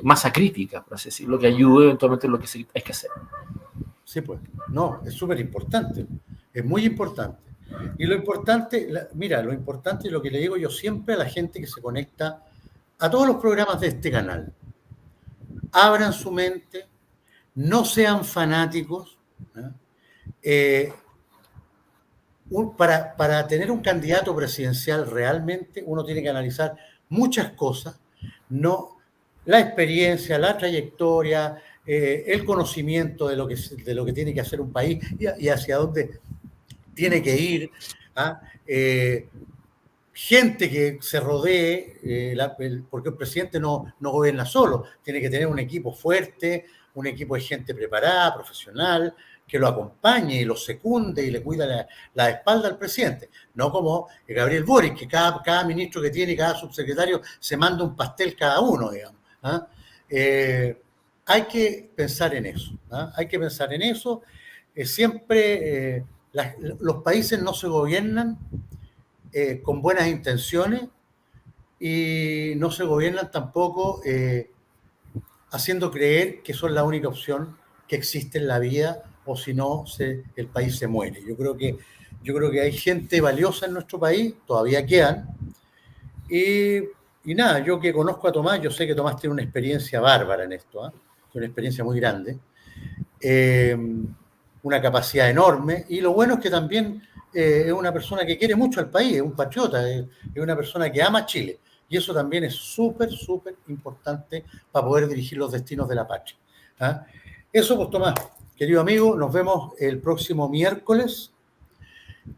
masa crítica, por así decirlo, que ayude eventualmente en lo que hay que hacer. Sí, pues, no, es súper importante, es muy importante. Y lo importante, lo importante es lo que le digo yo siempre a la gente que se conecta a todos los programas de este canal. Abran su mente, no sean fanáticos. Para tener un candidato presidencial realmente uno tiene que analizar muchas cosas, no la experiencia, la trayectoria, el conocimiento de lo que tiene que hacer un país y hacia dónde tiene que ir. Gente que se rodee, porque el presidente no gobierna solo, tiene que tener un equipo fuerte, un equipo de gente preparada, profesional, que lo acompañe y lo secunde y le cuida la espalda al presidente. No como Gabriel Boric, que cada ministro que tiene, cada subsecretario, se manda un pastel cada uno, digamos. ¿Ah? Hay que pensar en eso. ¿Ah? Hay que pensar en eso. Siempre los países no se gobiernan con buenas intenciones y no se gobiernan tampoco haciendo creer que son la única opción que existe en la vida, o si no, el país se muere. Yo creo que hay gente valiosa en nuestro país, todavía quedan, y nada, yo que conozco a Tomás, yo sé que Tomás tiene una experiencia bárbara en esto, ¿eh? Una experiencia muy grande, una capacidad enorme, y lo bueno es que también es una persona que quiere mucho al país, es un patriota, es una persona que ama Chile. Y eso también es súper, súper importante para poder dirigir los destinos de la patria. ¿Ah? Eso, pues, Tomás, querido amigo, nos vemos el próximo miércoles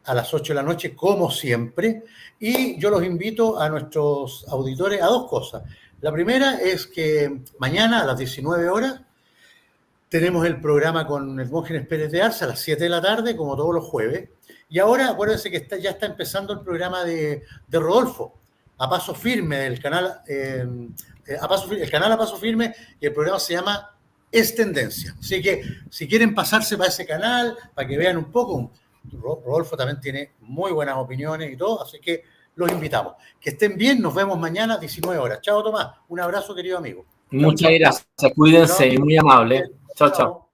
a las 8 de la noche, como siempre. Y yo los invito a nuestros auditores a dos cosas. La primera es que mañana a las 19 horas tenemos el programa con Hermógenes Pérez de Arce a las 7 de la tarde, como todos los jueves. Y ahora, acuérdense que ya está empezando el programa de Rodolfo, A Paso Firme, del canal, el canal A Paso Firme, y el programa se llama Es Tendencia. Así que si quieren pasarse para ese canal, para que vean un poco, Rodolfo también tiene muy buenas opiniones y todo, así que los invitamos. Que estén bien, nos vemos mañana a 19 horas. Chao, Tomás. Un abrazo, querido amigo. Muchas gracias. Cuídense, muy amable. Chao, chao.